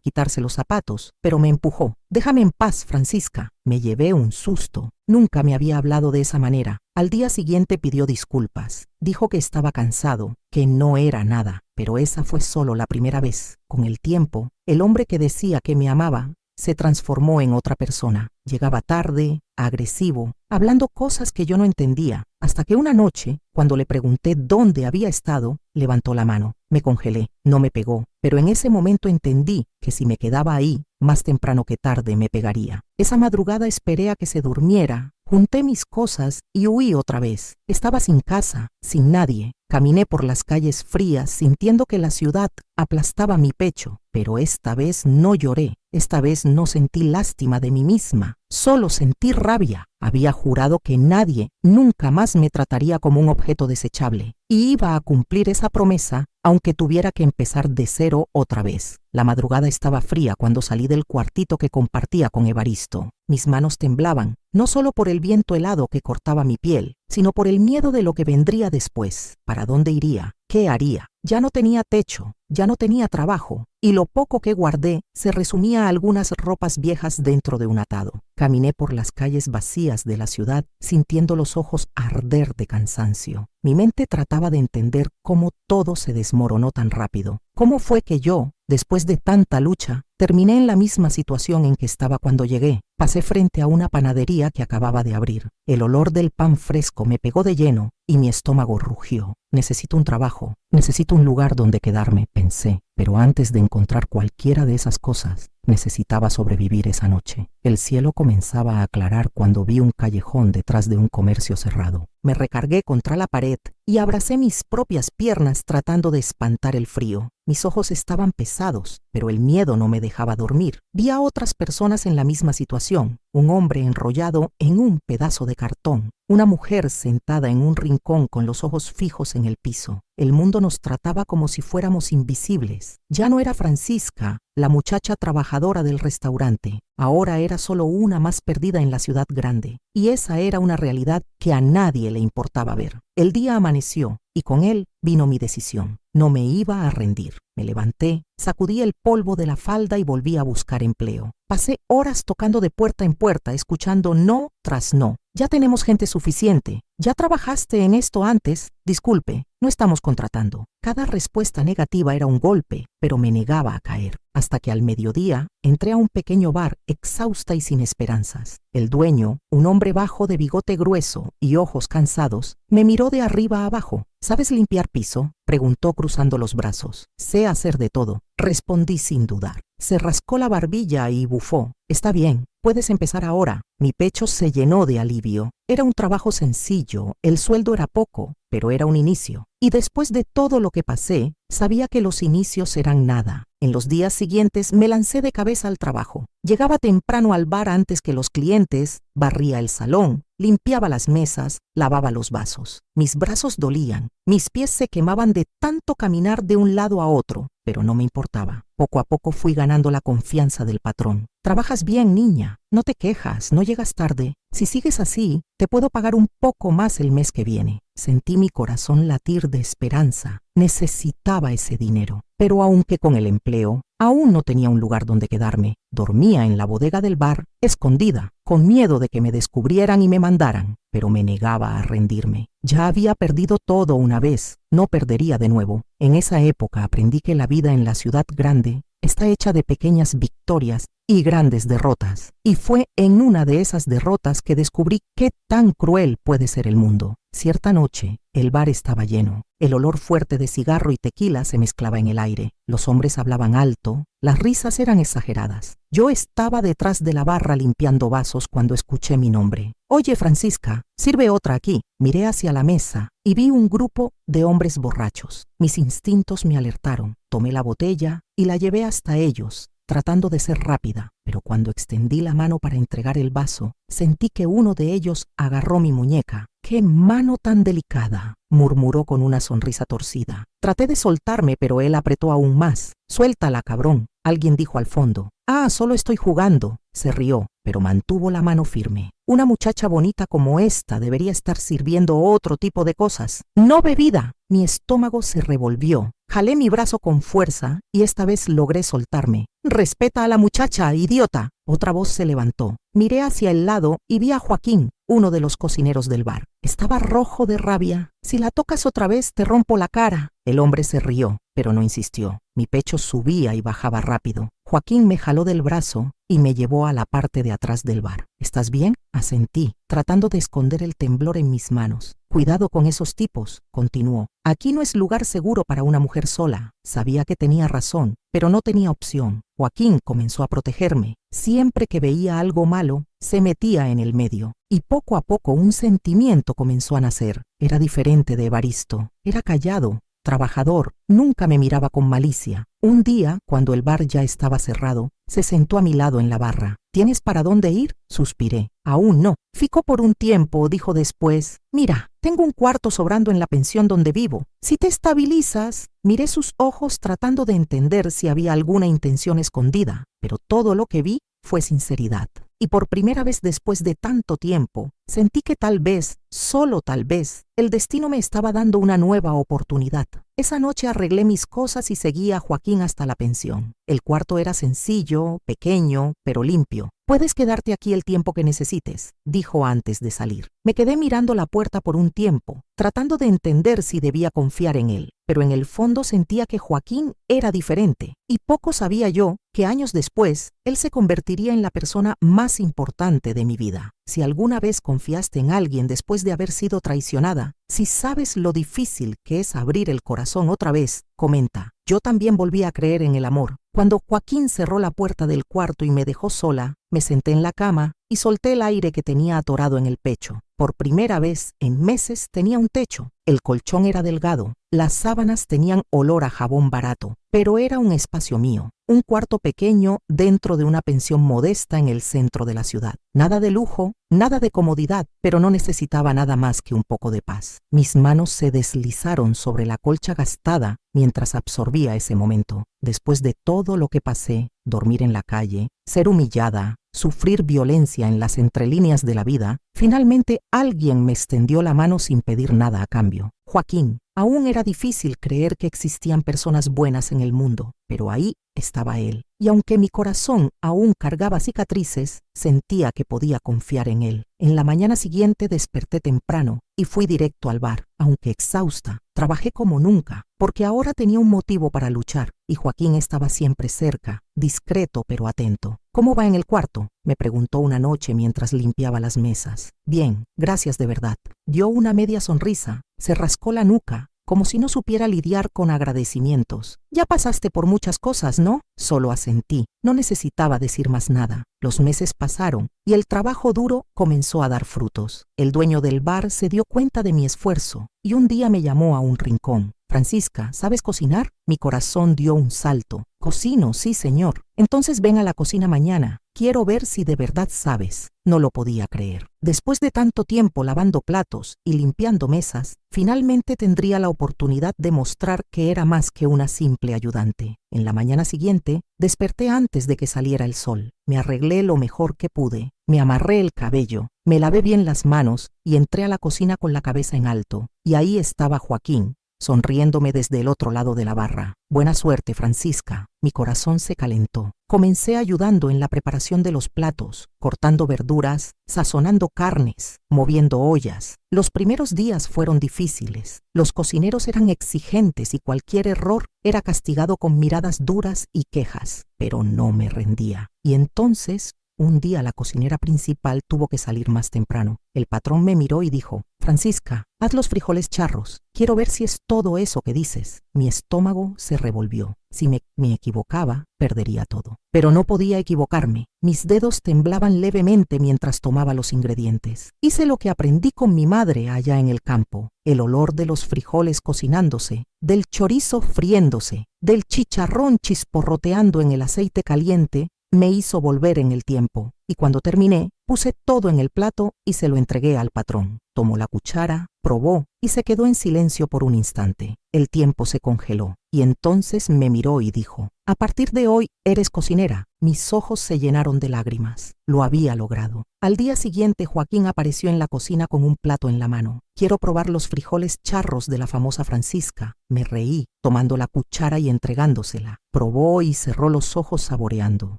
Speaker 1: quitarse los zapatos, pero me empujó. «Déjame en paz, Francisca». Me llevé un susto. Nunca me había hablado de esa manera. Al día siguiente pidió disculpas. Dijo que estaba cansado, que no era nada. Pero esa fue solo la primera vez. Con el tiempo, el hombre que decía que me amaba se transformó en otra persona. Llegaba tarde, agresivo, hablando cosas que yo no entendía, hasta que una noche, cuando le pregunté dónde había estado, levantó la mano. Me congelé, no me pegó, pero en ese momento entendí que si me quedaba ahí, más temprano que tarde me pegaría. Esa madrugada esperé a que se durmiera, junté mis cosas y huí otra vez. Estaba sin casa, sin nadie. Caminé por las calles frías, sintiendo que la ciudad aplastaba mi pecho, pero esta vez no lloré. Esta vez no sentí lástima de mí misma, solo sentí rabia. Había jurado que nadie nunca más me trataría como un objeto desechable, y iba a cumplir esa promesa aunque tuviera que empezar de cero otra vez. La madrugada estaba fría cuando salí del cuartito que compartía con Evaristo. Mis manos temblaban, no solo por el viento helado que cortaba mi piel, sino por el miedo de lo que vendría después. ¿Para dónde iría? ¿Qué haría? Ya no tenía techo, ya no tenía trabajo, y lo poco que guardé se resumía a algunas ropas viejas dentro de un atado. Caminé por las calles vacías de la ciudad, sintiendo los ojos arder de cansancio. Mi mente trataba de entender cómo todo se desmoronó tan rápido. ¿Cómo fue que yo, después de tanta lucha, terminé en la misma situación en que estaba cuando llegué? Pasé frente a una panadería que acababa de abrir. El olor del pan fresco me pegó de lleno y mi estómago rugió. Necesito un trabajo, necesito un lugar donde quedarme, pensé. Pero antes de encontrar cualquiera de esas cosas, necesitaba sobrevivir esa noche. El cielo comenzaba a aclarar cuando vi un callejón detrás de un comercio cerrado. Me recargué contra la pared y abracé mis propias piernas tratando de espantar el frío. Mis ojos estaban pesados, pero el miedo no me dejaba dormir. Vi a otras personas en la misma situación. Un hombre enrollado en un pedazo de cartón. Una mujer sentada en un rincón con los ojos fijos en el piso. El mundo nos trataba como si fuéramos invisibles. Ya no era Francisca, la muchacha trabajadora del restaurante. Ahora era solo una más perdida en la ciudad grande. Y esa era una realidad que a nadie le importaba ver. El día amaneció y con él vino mi decisión. no me iba a rendir. Me levanté, sacudí el polvo de la falda y volví a buscar empleo. Pasé horas tocando de puerta en puerta, escuchando no tras no. Ya tenemos gente suficiente. ¿Ya trabajaste en esto antes? Disculpe, no estamos contratando. Cada respuesta negativa era un golpe, pero me negaba a caer. Hasta que al mediodía entré a un pequeño bar, exhausta y sin esperanzas. El dueño, un hombre bajo de bigote grueso y ojos cansados, me miró de arriba a abajo. ¿Sabes limpiar piso?, preguntó cruzando los brazos. Sé hacer de todo, respondí sin dudar. Se rascó la barbilla y bufó. Está bien, puedes empezar ahora. Mi pecho se llenó de alivio. Era un trabajo sencillo, el sueldo era poco, pero era un inicio. Y después de todo lo que pasé, sabía que los inicios eran nada. En los días siguientes me lancé de cabeza al trabajo. Llegaba temprano al bar antes que los clientes, barría el salón, limpiaba las mesas, lavaba los vasos. Mis brazos dolían, mis pies se quemaban de tanto caminar de un lado a otro, pero no me importaba. Poco a poco fui ganando la confianza del patrón. Trabajas bien, niña. No te quejas, no llegas tarde. Si sigues así, te puedo pagar un poco más el mes que viene. Sentí mi corazón latir de esperanza. Necesitaba ese dinero. Pero aunque con el empleo, aún no tenía un lugar donde quedarme. Dormía en la bodega del bar, escondida, con miedo de que me descubrieran y me mandaran. Pero me negaba a rendirme. Ya había perdido todo una vez. No perdería de nuevo. En esa época aprendí que la vida en la ciudad grande está hecha de pequeñas victorias y grandes derrotas. Y fue en una de esas derrotas que descubrí qué tan cruel puede ser el mundo. Cierta noche, el bar estaba lleno. El olor fuerte de cigarro y tequila se mezclaba en el aire. Los hombres hablaban alto, las risas eran exageradas. Yo estaba detrás de la barra limpiando vasos cuando escuché mi nombre. Oye, Francisca, sirve otra aquí. Miré hacia la mesa y vi un grupo de hombres borrachos. Mis instintos me alertaron. Tomé la botella y la llevé hasta ellos, tratando de ser rápida, pero cuando extendí la mano para entregar el vaso, sentí que uno de ellos agarró mi muñeca. ¡Qué mano tan delicada!, murmuró con una sonrisa torcida. Traté de soltarme, pero él apretó aún más. Suéltala, cabrón, alguien dijo al fondo. Ah, solo estoy jugando, se rió, pero mantuvo la mano firme. Una muchacha bonita como esta debería estar sirviendo otro tipo de cosas, no bebida. Mi estómago se revolvió. Jalé mi brazo con fuerza y esta vez logré soltarme. «Respeta a la muchacha, idiota». Otra voz se levantó. Miré hacia el lado y vi a Joaquín, uno de los cocineros del bar. Estaba rojo de rabia. «Si la tocas otra vez, te rompo la cara». El hombre se rió, pero no insistió. Mi pecho subía y bajaba rápido. Joaquín me jaló del brazo y me llevó a la parte de atrás del bar. «¿Estás bien?», asentí, tratando de esconder el temblor en mis manos. «Cuidado con esos tipos», continuó. «Aquí no es lugar seguro para una mujer sola». Sabía que tenía razón, pero no tenía opción. Joaquín comenzó a protegerme. Siempre que veía algo malo, se metía en el medio. Y poco a poco un sentimiento comenzó a nacer. Era diferente de Evaristo. Era callado, trabajador, nunca me miraba con malicia. Un día, cuando el bar ya estaba cerrado, se sentó a mi lado en la barra. ¿Tienes para dónde ir?, suspiré. Aún no. Ficó por un tiempo, dijo después. Mira, tengo un cuarto sobrando en la pensión donde vivo. Si te estabilizas. Miré sus ojos tratando de entender si había alguna intención escondida, pero todo lo que vi fue sinceridad. Y por primera vez después de tanto tiempo, sentí que tal vez, solo tal vez, el destino me estaba dando una nueva oportunidad. Esa noche arreglé mis cosas y seguí a Joaquín hasta la pensión. El cuarto era sencillo, pequeño, pero limpio. «Puedes quedarte aquí el tiempo que necesites», dijo antes de salir. Me quedé mirando la puerta por un tiempo, tratando de entender si debía confiar en él, pero en el fondo sentía que Joaquín era diferente, y poco sabía yo que años después él se convertiría en la persona más importante de mi vida. Si alguna vez confiaste en alguien después de haber sido traicionada, si sabes lo difícil que es abrir el corazón otra vez, comenta. Yo también volví a creer en el amor. Cuando Joaquín cerró la puerta del cuarto y me dejó sola, me senté en la cama y solté el aire que tenía atorado en el pecho. Por primera vez en meses tenía un techo. El colchón era delgado, las sábanas tenían olor a jabón barato, pero era un espacio mío. Un cuarto pequeño dentro de una pensión modesta en el centro de la ciudad. Nada de lujo, nada de comodidad, pero no necesitaba nada más que un poco de paz. Mis manos se deslizaron sobre la colcha gastada mientras absorbía ese momento. Después de todo lo que pasé, dormir en la calle, ser humillada, sufrir violencia en las entrelíneas de la vida, finalmente alguien me extendió la mano sin pedir nada a cambio. Joaquín, Aún era difícil creer que existían personas buenas en el mundo, pero ahí estaba él. Y aunque mi corazón aún cargaba cicatrices, sentía que podía confiar en él. En la mañana siguiente desperté temprano y fui directo al bar. Aunque exhausta, trabajé como nunca, porque ahora tenía un motivo para luchar, y Joaquín estaba siempre cerca, discreto pero atento. «¿Cómo va en el cuarto?», me preguntó una noche mientras limpiaba las mesas. «Bien, gracias de verdad». Dio una media sonrisa, se rascó la nuca, como si no supiera lidiar con agradecimientos. «Ya pasaste por muchas cosas, ¿no?». Solo asentí. No necesitaba decir más nada. Los meses pasaron y el trabajo duro comenzó a dar frutos. El dueño del bar se dio cuenta de mi esfuerzo y un día me llamó a un rincón. «Francisca, ¿sabes cocinar?». Mi corazón dio un salto. «Cocino, sí, señor». «Entonces ven a la cocina mañana. Quiero ver si de verdad sabes». No lo podía creer. Después de tanto tiempo lavando platos y limpiando mesas, finalmente tendría la oportunidad de mostrar que era más que una simple ayudante. En la mañana siguiente, desperté antes de que saliera el sol. Me arreglé lo mejor que pude. Me amarré el cabello, me lavé bien las manos y entré a la cocina con la cabeza en alto. Y ahí estaba Joaquín, sonriéndome desde el otro lado de la barra. «Buena suerte, Francisca». Mi corazón se calentó. Comencé ayudando en la preparación de los platos, cortando verduras, sazonando carnes, moviendo ollas. Los primeros días fueron difíciles. Los cocineros eran exigentes y cualquier error era castigado con miradas duras y quejas. Pero no me rendía. Y entonces, un día la cocinera principal tuvo que salir más temprano. El patrón me miró y dijo: «Francisca, haz los frijoles charros. Quiero ver si es todo eso que dices». Mi estómago se revolvió. Si me equivocaba, perdería todo. Pero no podía equivocarme. Mis dedos temblaban levemente mientras tomaba los ingredientes. Hice lo que aprendí con mi madre allá en el campo. El olor de los frijoles cocinándose, del chorizo friéndose, del chicharrón chisporroteando en el aceite caliente, me hizo volver en el tiempo, y cuando terminé, puse todo en el plato y se lo entregué al patrón. Tomó la cuchara, probó y se quedó en silencio por un instante. El tiempo se congeló y entonces me miró y dijo: «A partir de hoy eres cocinera». Mis ojos se llenaron de lágrimas. Lo había logrado. Al día siguiente, Joaquín apareció en la cocina con un plato en la mano. «Quiero probar los frijoles charros de la famosa Francisca». Me reí, tomando la cuchara y entregándosela. Probó y cerró los ojos saboreando.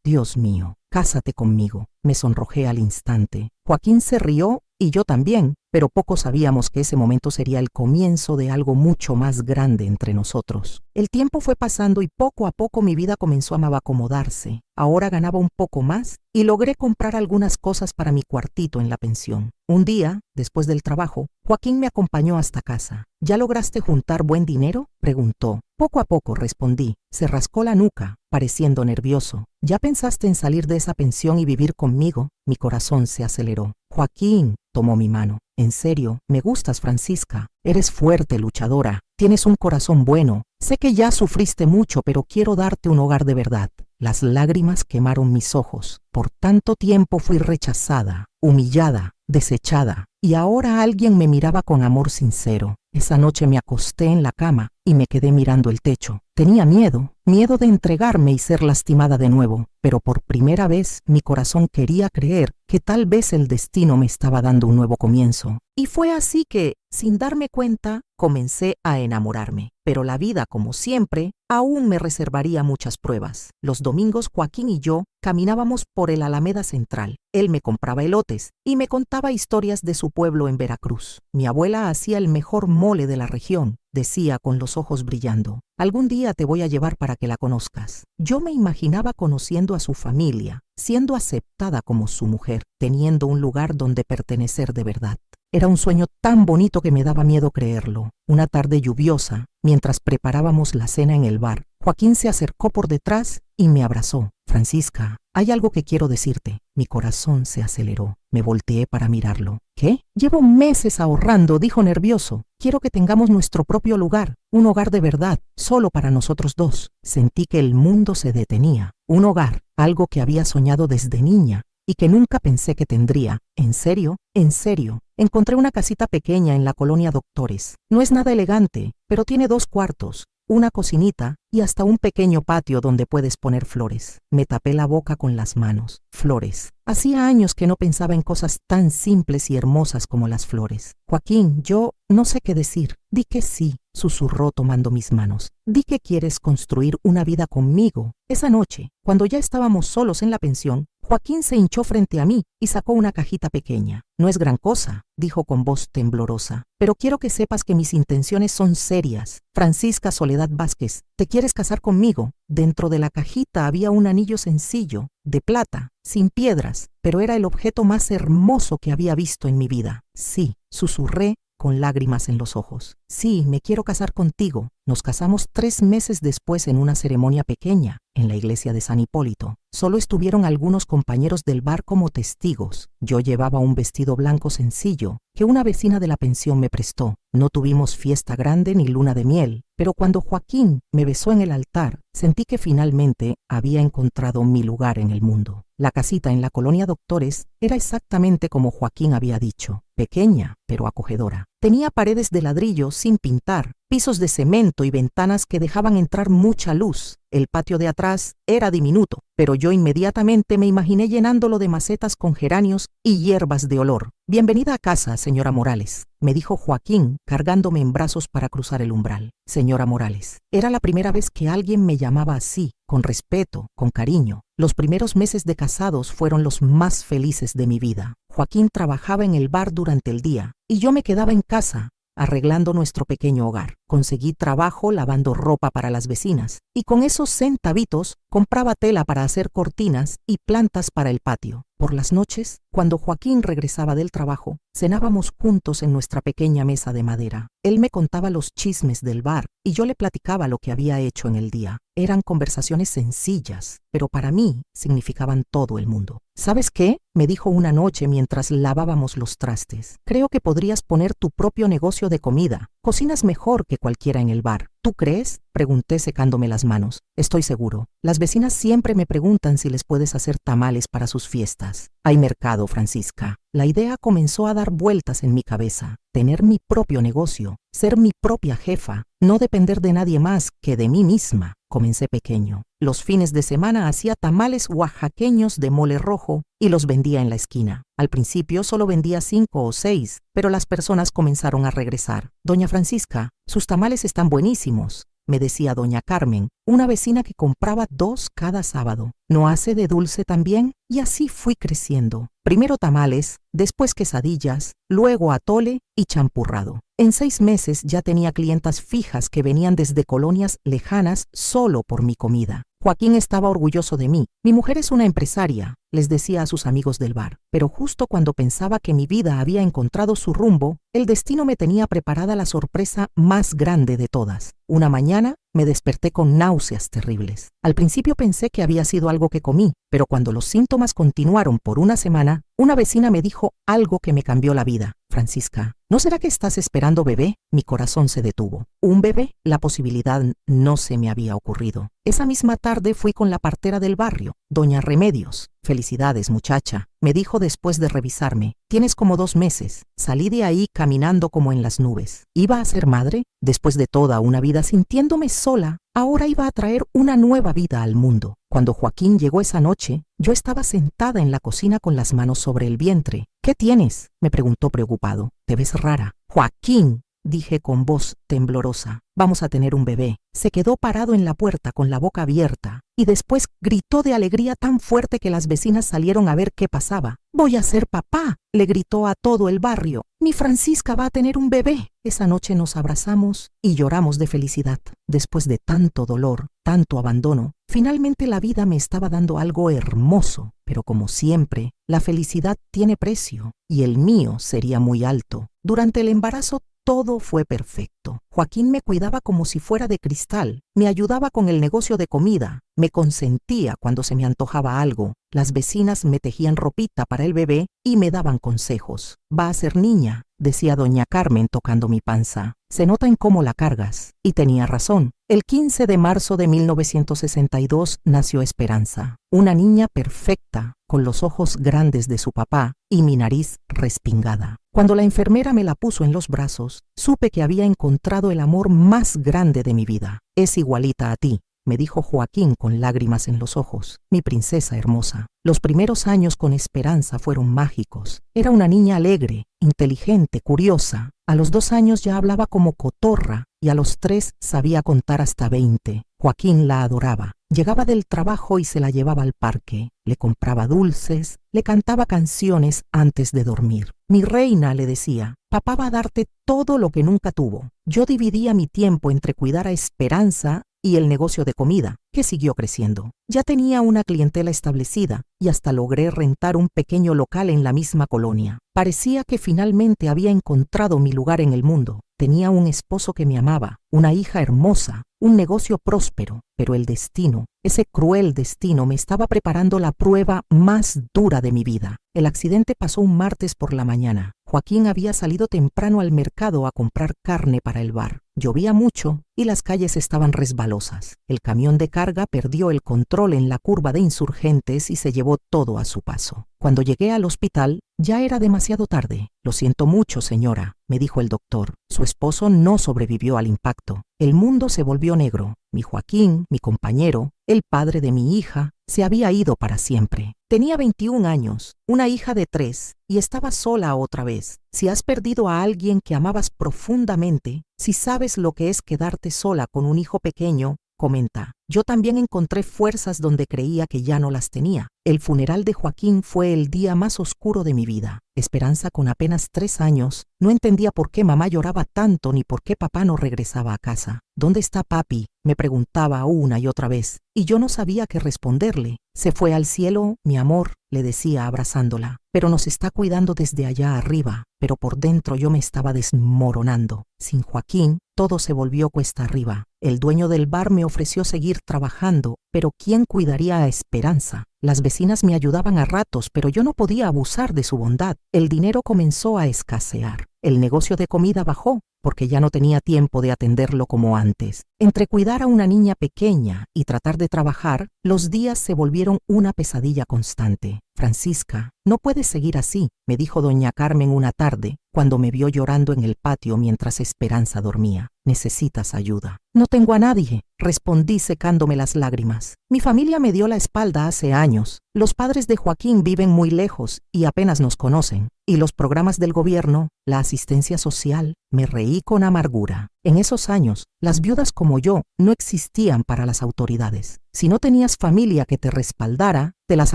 Speaker 1: «Dios mío, cásate conmigo». Me sonrojé al instante. Joaquín se rió y yo también, pero poco sabíamos que ese momento sería el comienzo de algo mucho más grande entre nosotros. El tiempo fue pasando y poco a poco mi vida comenzó a acomodarse. Ahora ganaba un poco más y logré comprar algunas cosas para mi cuartito en la pensión. Un día, después del trabajo, Joaquín me acompañó hasta casa. «¿Ya lograste juntar buen dinero?», preguntó. «Poco a poco», respondí. Se rascó la nuca, pareciendo nervioso. «¿Ya pensaste en salir de esa pensión y vivir conmigo?». Mi corazón se aceleró. «Joaquín», tomó mi mano. «En serio, me gustas, Francisca. Eres fuerte, luchadora. Tienes un corazón bueno. Sé que ya sufriste mucho, pero quiero darte un hogar de verdad». Las lágrimas quemaron mis ojos. Por tanto tiempo fui rechazada, humillada, desechada, y ahora alguien me miraba con amor sincero. Esa noche me acosté en la cama y me quedé mirando el techo. Tenía miedo de entregarme y ser lastimada de nuevo, pero por primera vez mi corazón quería creer que tal vez el destino me estaba dando un nuevo comienzo. Y fue así que, sin darme cuenta, comencé a enamorarme. Pero la vida, como siempre, aún me reservaría muchas pruebas. Los domingos Joaquín y yo caminábamos por el Alameda Central. Él me compraba elotes y me contaba historias de su pueblo en Veracruz. Mi abuela hacía el mejor mole de la región, decía con los ojos brillando. «Algún día te voy a llevar para que la conozcas». Yo me imaginaba conociendo a su familia, siendo aceptada como su mujer, teniendo un lugar donde pertenecer de verdad. Era un sueño tan bonito que me daba miedo creerlo. Una tarde lluviosa, mientras preparábamos la cena en el bar, Joaquín se acercó por detrás y me abrazó. «Francisca, hay algo que quiero decirte». Mi corazón se aceleró. Me volteé para mirarlo. «¿Qué?». «Llevo meses ahorrando», dijo nervioso. «Quiero que tengamos nuestro propio lugar, un hogar de verdad, solo para nosotros dos». Sentí que el mundo se detenía. Un hogar, algo que había soñado desde niña y que nunca pensé que tendría. «¿En serio?». «En serio. Encontré una casita pequeña en la colonia Doctores. No es nada elegante, pero tiene 2 cuartos, una cocinita y hasta un pequeño patio donde puedes poner flores. Me tapé la boca con las manos. Flores. Hacía años que no pensaba en cosas tan simples y hermosas como las flores. Joaquín, yo no sé qué decir. Di que sí, susurró tomando mis manos. Di que quieres construir una vida conmigo. Esa noche, cuando ya estábamos solos en la pensión, Joaquín se hinchó frente a mí y sacó una cajita pequeña. No es gran cosa, dijo con voz temblorosa, pero quiero que sepas que mis intenciones son serias. Francisca Soledad Vázquez, ¿te quieres casar conmigo? Dentro de la cajita había un anillo sencillo, de plata, sin piedras, pero era el objeto más hermoso que había visto en mi vida. Sí, susurré con lágrimas en los ojos. Sí, me quiero casar contigo. Nos casamos 3 meses después en una ceremonia pequeña, en la iglesia de San Hipólito. Solo estuvieron algunos compañeros del bar como testigos. Yo llevaba un vestido blanco sencillo que una vecina de la pensión me prestó. No tuvimos fiesta grande ni luna de miel, pero cuando Joaquín me besó en el altar, sentí que finalmente había encontrado mi lugar en el mundo. La casita en la colonia Doctores era exactamente como Joaquín había dicho, pequeña pero acogedora. Tenía paredes de ladrillo sin pintar, pisos de cemento y ventanas que dejaban entrar mucha luz. El patio de atrás era diminuto, pero yo inmediatamente me imaginé llenándolo de macetas con geranios y hierbas de olor. «Bienvenida a casa, señora Morales», me dijo Joaquín, cargándome en brazos para cruzar el umbral. Señora Morales. Era la primera vez que alguien me llamaba así, con respeto, con cariño. Los primeros meses de casados fueron los más felices de mi vida. Joaquín trabajaba en el bar durante el día y yo me quedaba en casa, arreglando nuestro pequeño hogar. Conseguí trabajo lavando ropa para las vecinas y con esos centavitos compraba tela para hacer cortinas y plantas para el patio. Por las noches, cuando Joaquín regresaba del trabajo, cenábamos juntos en nuestra pequeña mesa de madera. Él me contaba los chismes del bar y yo le platicaba lo que había hecho en el día. Eran conversaciones sencillas, pero para mí significaban todo el mundo. ¿Sabes qué?, me dijo una noche mientras lavábamos los trastes. Creo que podrías poner tu propio negocio de comida. Cocinas mejor que cualquiera en el bar. ¿Tú crees?, pregunté secándome las manos. Estoy seguro. Las vecinas siempre me preguntan si les puedes hacer tamales para sus fiestas. Hay mercado, Francisca. La idea comenzó a dar vueltas en mi cabeza. Tener mi propio negocio, ser mi propia jefa, no depender de nadie más que de mí misma. Comencé pequeño. Los fines de semana hacía tamales oaxaqueños de mole rojo y los vendía en la esquina. Al principio solo vendía 5 o 6, pero las personas comenzaron a regresar. Doña Francisca, sus tamales están buenísimos, me decía doña Carmen, una vecina que compraba 2 cada sábado. ¿No hace de dulce también? Y así fui creciendo. Primero tamales, después quesadillas, luego atole y champurrado. En 6 meses ya tenía clientas fijas que venían desde colonias lejanas solo por mi comida. Joaquín estaba orgulloso de mí. Mi mujer es una empresaria, les decía a sus amigos del bar. Pero justo cuando pensaba que mi vida había encontrado su rumbo, el destino me tenía preparada la sorpresa más grande de todas. Una mañana me desperté con náuseas terribles. Al principio pensé que había sido algo que comí, pero cuando los síntomas continuaron por una semana, una vecina me dijo algo que me cambió la vida. Francisca, ¿no será que estás esperando bebé? Mi corazón se detuvo. ¿Un bebé? La posibilidad no se me había ocurrido. Esa misma tarde fui con la partera del barrio, doña Remedios. Felicidades, muchacha, me dijo después de revisarme. Tienes como 2 meses. Salí de ahí caminando como en las nubes. ¿Iba a ser madre? Después de toda una vida sintiéndome sola, ahora iba a traer una nueva vida al mundo. Cuando Joaquín llegó esa noche, yo estaba sentada en la cocina con las manos sobre el vientre. ¿Qué tienes?, me preguntó preocupado. Te ves rara. Joaquín, dije con voz temblorosa, vamos a tener un bebé. Se quedó parado en la puerta con la boca abierta y después gritó de alegría tan fuerte que las vecinas salieron a ver qué pasaba. «Voy a ser papá», le gritó a todo el barrio. «Mi Francisca va a tener un bebé». Esa noche nos abrazamos y lloramos de felicidad. Después de tanto dolor, tanto abandono, finalmente la vida me estaba dando algo hermoso. Pero como siempre, la felicidad tiene precio y el mío sería muy alto. Durante el embarazo todo fue perfecto. Joaquín me cuidaba como si fuera de cristal, me ayudaba con el negocio de comida, me consentía cuando se me antojaba algo. Las vecinas me tejían ropita para el bebé y me daban consejos. «Va a ser niña», decía doña Carmen tocando mi panza. «Se nota en cómo la cargas». Y tenía razón. El 15 de marzo de 1962 nació Esperanza, una niña perfecta, con los ojos grandes de su papá y mi nariz respingada. Cuando la enfermera me la puso en los brazos, supe que había encontrado el amor más grande de mi vida. Es igualita a ti, me dijo Joaquín con lágrimas en los ojos, mi princesa hermosa. Los primeros años con Esperanza fueron mágicos. Era una niña alegre, inteligente, curiosa. A los 2 años ya hablaba como cotorra y a los 3 sabía contar hasta 20. Joaquín la adoraba. Llegaba del trabajo y se la llevaba al parque. Le compraba dulces, le cantaba canciones antes de dormir. Mi reina, le decía, papá va a darte todo lo que nunca tuvo. Yo dividía mi tiempo entre cuidar a Esperanza y el negocio de comida, que siguió creciendo. Ya tenía una clientela establecida y hasta logré rentar un pequeño local en la misma colonia. Parecía que finalmente había encontrado mi lugar en el mundo. Tenía un esposo que me amaba, una hija hermosa, un negocio próspero, pero el destino, ese cruel destino, me estaba preparando la prueba más dura de mi vida. El accidente pasó un martes por la mañana. Joaquín había salido temprano al mercado a comprar carne para el bar. Llovía mucho y las calles estaban resbalosas. El camión de carga perdió el control en la curva de Insurgentes y se llevó todo a su paso. Cuando llegué al hospital, ya era demasiado tarde. Lo siento mucho, señora, me dijo el doctor. Su esposo no sobrevivió al impacto. El mundo se volvió negro. Mi Joaquín, mi compañero, el padre de mi hija, se había ido para siempre. Tenía 21 años, una hija de 3, y estaba sola otra vez. Si has perdido a alguien que amabas profundamente, si sabes lo que es quedarte sola con un hijo pequeño, comenta. Yo también encontré fuerzas donde creía que ya no las tenía. El funeral de Joaquín fue el día más oscuro de mi vida. Esperanza, con apenas 3 años, no entendía por qué mamá lloraba tanto ni por qué papá no regresaba a casa. ¿Dónde está papi?, me preguntaba una y otra vez, y yo no sabía qué responderle. Se fue al cielo, mi amor, le decía abrazándola, pero nos está cuidando desde allá arriba. Pero por dentro yo me estaba desmoronando. Sin Joaquín, todo se volvió cuesta arriba. El dueño del bar me ofreció seguir trabajando, pero ¿quién cuidaría a Esperanza? Las vecinas me ayudaban a ratos, pero yo no podía abusar de su bondad. El dinero comenzó a escasear. El negocio de comida bajó, porque ya no tenía tiempo de atenderlo como antes. Entre cuidar a una niña pequeña y tratar de trabajar, los días se volvieron una pesadilla constante. Francisca, no puedes seguir así, me dijo doña Carmen una tarde, cuando me vio llorando en el patio mientras Esperanza dormía. Necesitas ayuda. No tengo a nadie, respondí secándome las lágrimas. Mi familia me dio la espalda hace años. Los padres de Joaquín viven muy lejos y apenas nos conocen. Y los programas del gobierno, la asistencia social, me reí con amargura. En esos años, las viudas como yo no existían para las autoridades. Si no tenías familia que te respaldara, te las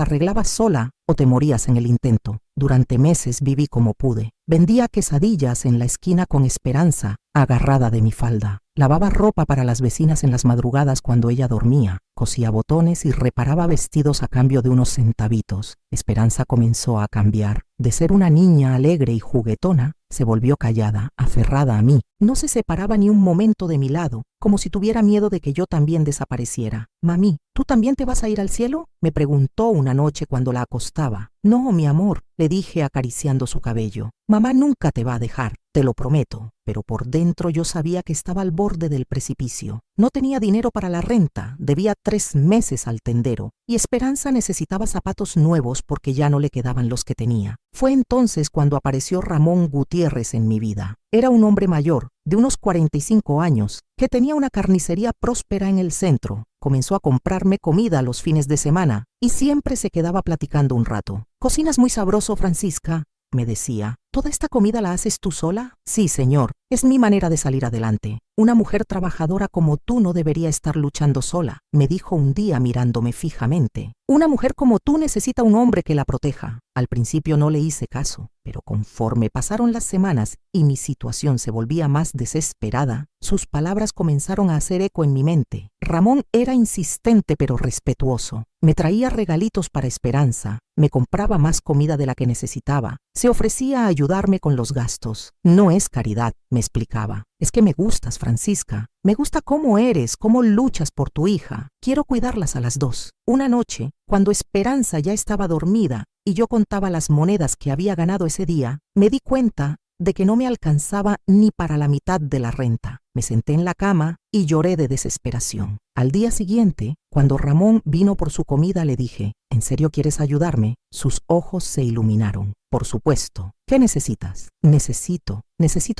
Speaker 1: arreglabas sola o te morías en el intento. Durante meses viví como pude. Vendía quesadillas en la esquina con Esperanza, agarrada de mi falda. Lavaba ropa para las vecinas en las madrugadas cuando ella dormía. Cosía botones y reparaba vestidos a cambio de unos centavitos. Esperanza comenzó a cambiar. De ser una niña alegre y juguetona, se volvió callada, aferrada a mí. No se separaba ni un momento de mi lado, como si tuviera miedo de que yo también desapareciera. «Mami, ¿tú también te vas a ir al cielo?», me preguntó una noche cuando la acostaba. «No, mi amor», le dije acariciando su cabello. «Mamá nunca te va a dejar, te lo prometo». Pero por dentro yo sabía que estaba al borde del precipicio. No tenía dinero para la renta, debía 3 meses al tendero, y Esperanza necesitaba zapatos nuevos porque ya no le quedaban los que tenía. Fue entonces cuando apareció Ramón Gutiérrez en mi vida. Era un hombre mayor, de unos 45 años, que tenía una carnicería próspera en el centro. Comenzó a comprarme comida los fines de semana y siempre se quedaba platicando un rato. «¿Cocinas muy sabroso, Francisca?», me decía. «¿Toda esta comida la haces tú sola?». «Sí, señor. Es mi manera de salir adelante. Una mujer trabajadora como tú no debería estar luchando sola», me dijo un día mirándome fijamente. «Una mujer como tú necesita un hombre que la proteja». Al principio no le hice caso, pero conforme pasaron las semanas y mi situación se volvía más desesperada, sus palabras comenzaron a hacer eco en mi mente. Ramón era insistente pero respetuoso. Me traía regalitos para Esperanza, me compraba más comida de la que necesitaba, se ofrecía a ayudarme con los gastos. «No es caridad», me explicaba. «Es que me gustas, Francisca. Me gusta cómo eres, cómo luchas por tu hija. Quiero cuidarlas a las 2. Una noche, cuando Esperanza ya estaba dormida y yo contaba las monedas que había ganado ese día, me di cuenta de que no me alcanzaba ni para la mitad de la renta. Me senté en la cama y lloré de desesperación. Al día siguiente, cuando Ramón vino por su comida, le dije: «¿En serio quieres ayudarme?». Sus ojos se iluminaron. Por supuesto. ¿Qué necesitas? Necesito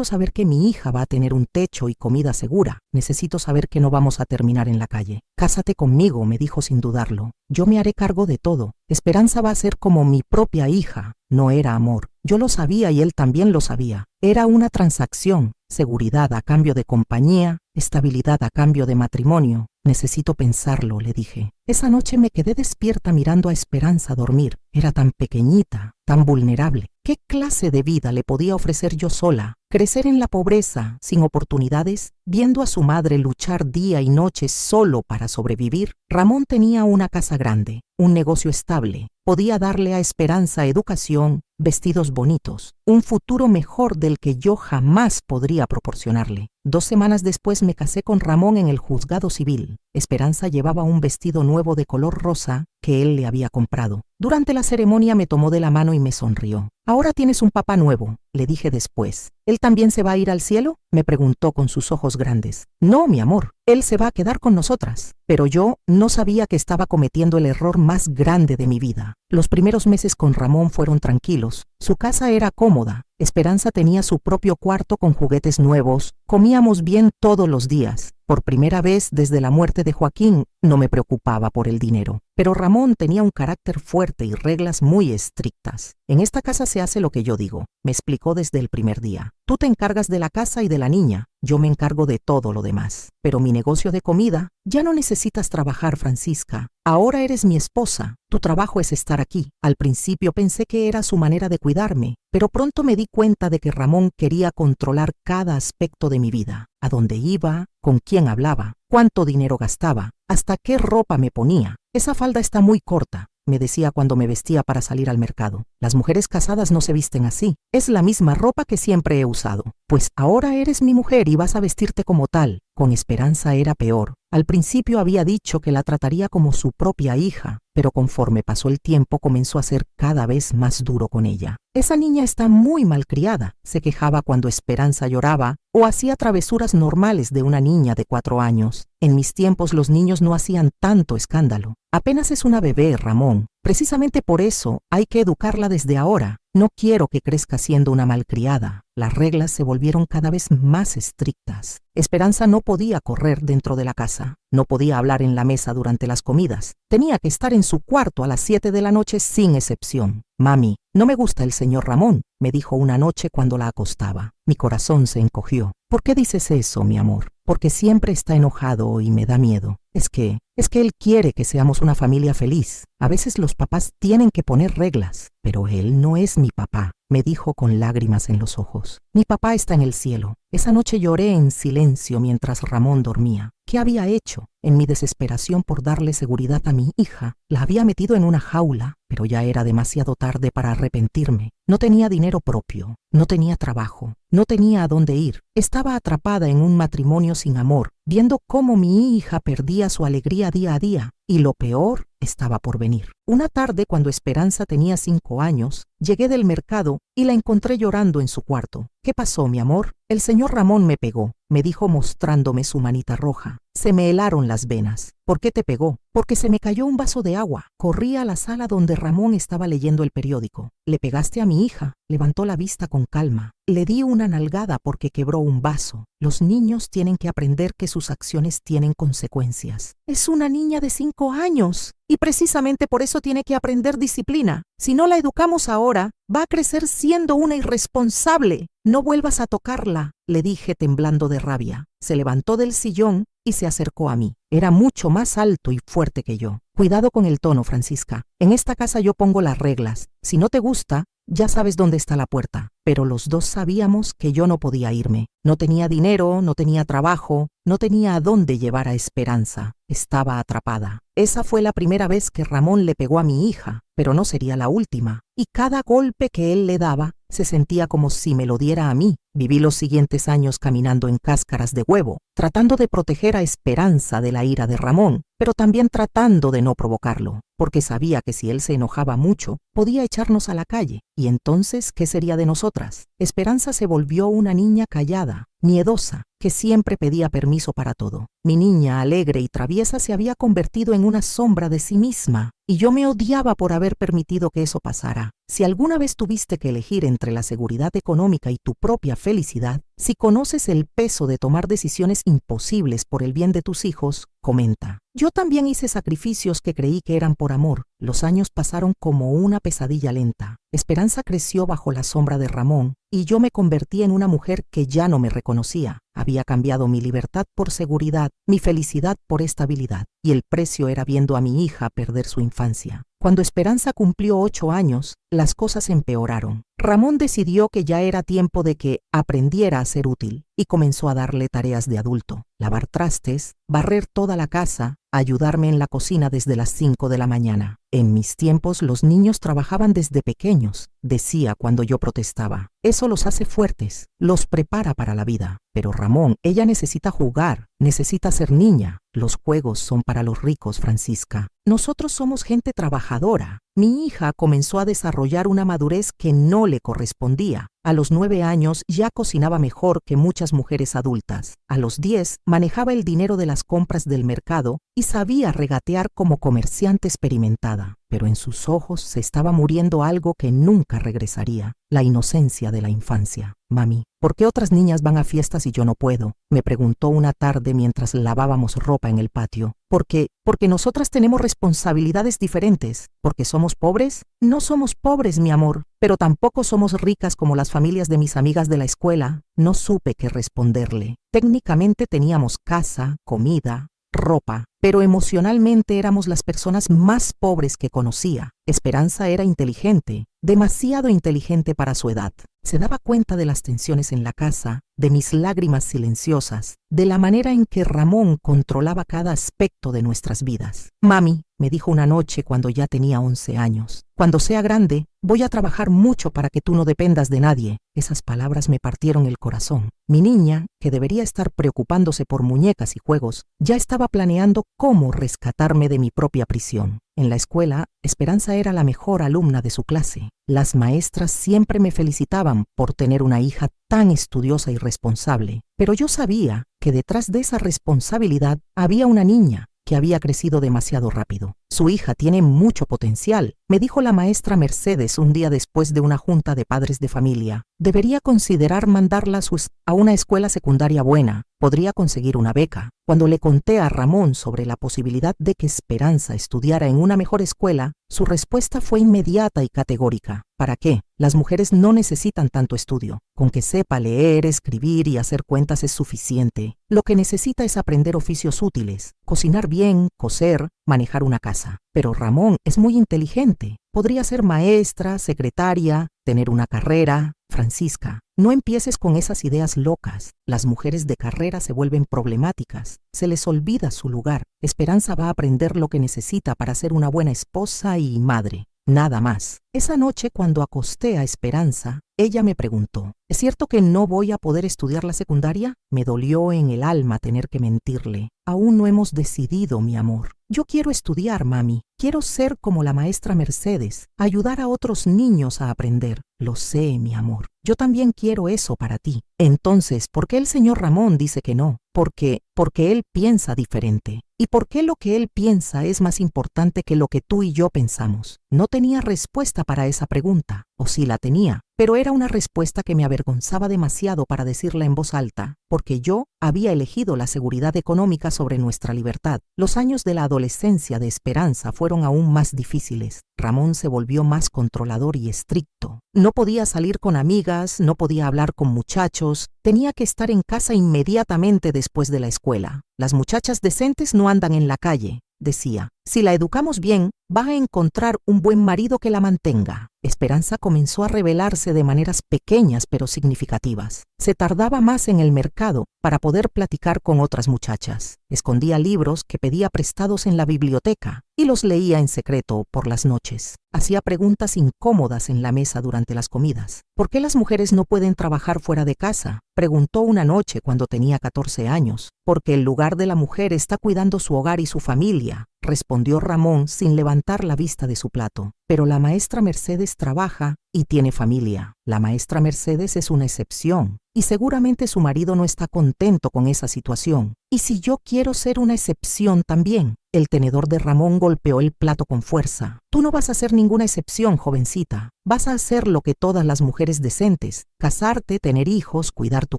Speaker 1: saber que mi hija va a tener un techo y comida segura. Necesito saber que no vamos a terminar en la calle. Cásate conmigo, me dijo sin dudarlo. Yo me haré cargo de todo. Esperanza va a ser como mi propia hija. No era amor. Yo lo sabía y él también lo sabía. Era una transacción. Seguridad a cambio de compañía, estabilidad a cambio de matrimonio. Necesito pensarlo, le dije. Esa noche me quedé despierta mirando a Esperanza dormir. Era tan pequeñita, tan vulnerable. ¿Qué clase de vida le podía ofrecer yo sola? Crecer en la pobreza, sin oportunidades, viendo a su madre luchar día y noche solo para sobrevivir. Ramón tenía una casa grande, un negocio estable. Podía darle a Esperanza educación, vestidos bonitos, un futuro mejor del que yo jamás podría proporcionarle. 2 semanas después me casé con Ramón en el juzgado civil. Esperanza llevaba un vestido nuevo de color rosa que él le había comprado. Durante la ceremonia me tomó de la mano y me sonrió. «Ahora tienes un papá nuevo», le dije después. «¿Él también se va a ir al cielo?», me preguntó con sus ojos grandes. «No, mi amor, él se va a quedar con nosotras». Pero yo no sabía que estaba cometiendo el error más grande de mi vida. Los primeros meses con Ramón fueron tranquilos. Su casa era cómoda. Esperanza tenía su propio cuarto con juguetes nuevos. Comíamos bien todos los días. Por primera vez desde la muerte de Joaquín no me preocupaba por el dinero. Pero Ramón tenía un carácter fuerte y reglas muy estrictas. «En esta casa se hace lo que yo digo», me explicó desde el primer día. «Tú te encargas de la casa y de la niña. Yo me encargo de todo lo demás. Pero mi negocio de comida, ya no necesitas trabajar, Francisca. Ahora eres mi esposa. Tu trabajo es estar aquí». Al principio pensé que era su manera de cuidarme, pero pronto me di cuenta de que Ramón quería controlar cada aspecto de mi vida. A dónde iba, con quién hablaba, cuánto dinero gastaba, hasta qué ropa me ponía. «Esa falda está muy corta», me decía cuando me vestía para salir al mercado. «Las mujeres casadas no se visten así. Es la misma ropa que siempre he usado». «Pues ahora eres mi mujer y vas a vestirte como tal». Con Esperanza era peor. Al principio había dicho que la trataría como su propia hija, pero conforme pasó el tiempo comenzó a ser cada vez más duro con ella. «Esa niña está muy malcriada», se quejaba cuando Esperanza lloraba o hacía travesuras normales de una niña de 4 años. «En mis tiempos los niños no hacían tanto escándalo. Apenas es una bebé, Ramón. Precisamente por eso hay que educarla desde ahora. No quiero que crezca siendo una malcriada». Las reglas se volvieron cada vez más estrictas. Esperanza no podía correr dentro de la casa. No podía hablar en la mesa durante las comidas. Tenía que estar en su cuarto a las 7 de la noche sin excepción. «Mami, no me gusta el señor Ramón», me dijo una noche cuando la acostaba. Mi corazón se encogió. «¿Por qué dices eso, mi amor?». «Porque siempre está enojado y me da miedo. Es que él quiere que seamos una familia feliz. A veces los papás tienen que poner reglas, pero él no es mi papá», me dijo con lágrimas en los ojos. «Mi papá está en el cielo». Esa noche lloré en silencio mientras Ramón dormía. ¿Qué había hecho? En mi desesperación por darle seguridad a mi hija, la había metido en una jaula, pero ya era demasiado tarde para arrepentirme. No tenía dinero propio, no tenía trabajo, no tenía a dónde ir. Estaba atrapada en un matrimonio sin amor, viendo cómo mi hija perdía su alegría día a día, y lo peor estaba por venir. Una tarde, cuando Esperanza tenía 5 años, llegué del mercado y la encontré llorando en su cuarto. «¿Qué pasó, mi amor?». «El señor Ramón me pegó», me dijo mostrándome su manita roja. Se me helaron las venas. «¿Por qué te pegó?». «Porque se me cayó un vaso de agua». Corrí a la sala donde Ramón estaba leyendo el periódico. «Le pegaste a mi hija». Levantó la vista con calma. «Le di una nalgada porque quebró un vaso». Los niños tienen que aprender que sus acciones tienen consecuencias. «Es una niña de 5 años y precisamente por eso tiene que aprender disciplina. Si no la educamos ahora, va a crecer siendo una irresponsable». «No vuelvas a tocarla», le dije temblando de rabia. Se levantó del sillón y se acercó a mí. Era mucho más alto y fuerte que yo. «Cuidado con el tono, Francisca. En esta casa yo pongo las reglas. Si no te gusta, ya sabes dónde está la puerta». Pero los dos sabíamos que yo no podía irme. No tenía dinero, no tenía trabajo, no tenía a dónde llevar a Esperanza. Estaba atrapada. Esa fue la primera vez que Ramón le pegó a mi hija, pero no sería la última. Y cada golpe que él le daba se sentía como si me lo diera a mí. Viví los siguientes años caminando en cáscaras de huevo, tratando de proteger a Esperanza de la ira de Ramón, pero también tratando de no provocarlo, porque sabía que si él se enojaba mucho, podía echarnos a la calle. Y entonces, ¿qué sería de nosotras? Esperanza se volvió una niña callada, miedosa, que siempre pedía permiso para todo. Mi niña alegre y traviesa se había convertido en una sombra de sí misma. y yo me odiaba por haber permitido que eso pasara. Si alguna vez tuviste que elegir entre la seguridad económica y tu propia felicidad, si conoces el peso de tomar decisiones imposibles por el bien de tus hijos, comenta. Yo también hice sacrificios que creí que eran por amor. Los años pasaron como una pesadilla lenta. Esperanza creció bajo la sombra de Ramón y yo me convertí en una mujer que ya no me reconocía. Había cambiado mi libertad por seguridad, mi felicidad por estabilidad, y el precio era viendo a mi hija perder su infancia. Cuando Esperanza cumplió 8 años, las cosas empeoraron. Ramón decidió que ya era tiempo de que aprendiera a ser útil y comenzó a darle tareas de adulto. Lavar trastes, barrer toda la casa, ayudarme en la cocina desde las 5 de la mañana. En mis tiempos los niños trabajaban desde pequeños, decía cuando yo protestaba. Eso los hace fuertes, los prepara para la vida. Pero Ramón, ella necesita jugar, necesita ser niña. Los juegos son para los ricos, Francisca. Nosotros somos gente trabajadora. Mi hija comenzó a desarrollar una madurez que no le correspondía. A los 9 años ya cocinaba mejor que muchas mujeres adultas. A los 10 manejaba el dinero de las compras del mercado y sabía regatear como comerciante experimentada. Pero en sus ojos se estaba muriendo algo que nunca regresaría, la inocencia de la infancia. Mami, ¿por qué otras niñas van a fiestas y yo no puedo?, me preguntó una tarde mientras lavábamos ropa en el patio. Porque nosotras tenemos responsabilidades diferentes. ¿Porque somos pobres? No somos pobres, mi amor, pero tampoco somos ricas como las familias de mis amigas de la escuela. No supe qué responderle. Técnicamente teníamos casa, comida, ropa, pero emocionalmente éramos las personas más pobres que conocía. Esperanza era inteligente, demasiado inteligente para su edad. Se daba cuenta de las tensiones en la casa, de mis lágrimas silenciosas, de la manera en que Ramón controlaba cada aspecto de nuestras vidas. Mami, me dijo una noche cuando ya tenía 11 años, cuando sea grande, voy a trabajar mucho para que tú no dependas de nadie. Esas palabras me partieron el corazón. Mi niña, que debería estar preocupándose por muñecas y juegos, ya estaba planeando cómo rescatarme de mi propia prisión. En la escuela, Esperanza era la mejor alumna de su clase. Las maestras siempre me felicitaban por tener una hija tan estudiosa y responsable, pero yo sabía que detrás de esa responsabilidad había una niña que había crecido demasiado rápido. Su hija tiene mucho potencial, me dijo la maestra Mercedes un día después de una junta de padres de familia. Debería considerar mandarla a una escuela secundaria buena. Podría conseguir una beca. Cuando le conté a Ramón sobre la posibilidad de que Esperanza estudiara en una mejor escuela, su respuesta fue inmediata y categórica. ¿Para qué? Las mujeres no necesitan tanto estudio. Con que sepa leer, escribir y hacer cuentas es suficiente. Lo que necesita es aprender oficios útiles, cocinar bien, coser, manejar una casa. Pero Ramón es muy inteligente. Podría ser maestra, secretaria, tener una carrera. Francisca, no empieces con esas ideas locas. Las mujeres de carrera se vuelven problemáticas. Se les olvida su lugar. Esperanza va a aprender lo que necesita para ser una buena esposa y madre. Nada más. Esa noche, cuando acosté a Esperanza, ella me preguntó, ¿es cierto que no voy a poder estudiar la secundaria? Me dolió en el alma tener que mentirle. Aún no hemos decidido, mi amor. Yo quiero estudiar, mami. Quiero ser como la maestra Mercedes, ayudar a otros niños a aprender. Lo sé, mi amor. Yo también quiero eso para ti. Entonces, ¿por qué el señor Ramón dice que no? Porque él piensa diferente. ¿Y por qué lo que él piensa es más importante que lo que tú y yo pensamos? No tenía respuesta para esa pregunta, o sí la tenía, pero era una respuesta que me avergonzaba demasiado para decirla en voz alta, porque yo había elegido la seguridad económica sobre nuestra libertad. Los años de la adolescencia de Esperanza fueron aún más difíciles. Ramón se volvió más controlador y estricto. No podía salir con amigas, no podía hablar con muchachos, tenía que estar en casa inmediatamente después de la escuela. Las muchachas decentes no andan en la calle, decía. Si la educamos bien, va a encontrar un buen marido que la mantenga. Esperanza comenzó a revelarse de maneras pequeñas pero significativas. Se tardaba más en el mercado para poder platicar con otras muchachas. Escondía libros que pedía prestados en la biblioteca y los leía en secreto por las noches. Hacía preguntas incómodas en la mesa durante las comidas. ¿Por qué las mujeres no pueden trabajar fuera de casa?, preguntó una noche cuando tenía 14 años. Porque el lugar de la mujer está cuidando su hogar y su familia, respondió Ramón sin levantar la vista de su plato. Pero la maestra Mercedes trabaja y tiene familia. La maestra Mercedes es una excepción y seguramente su marido no está contento con esa situación. ¿Y si yo quiero ser una excepción también? El tenedor de Ramón golpeó el plato con fuerza. Tú no vas a ser ninguna excepción, jovencita. Vas a hacer lo que todas las mujeres decentes: casarte, tener hijos, cuidar tu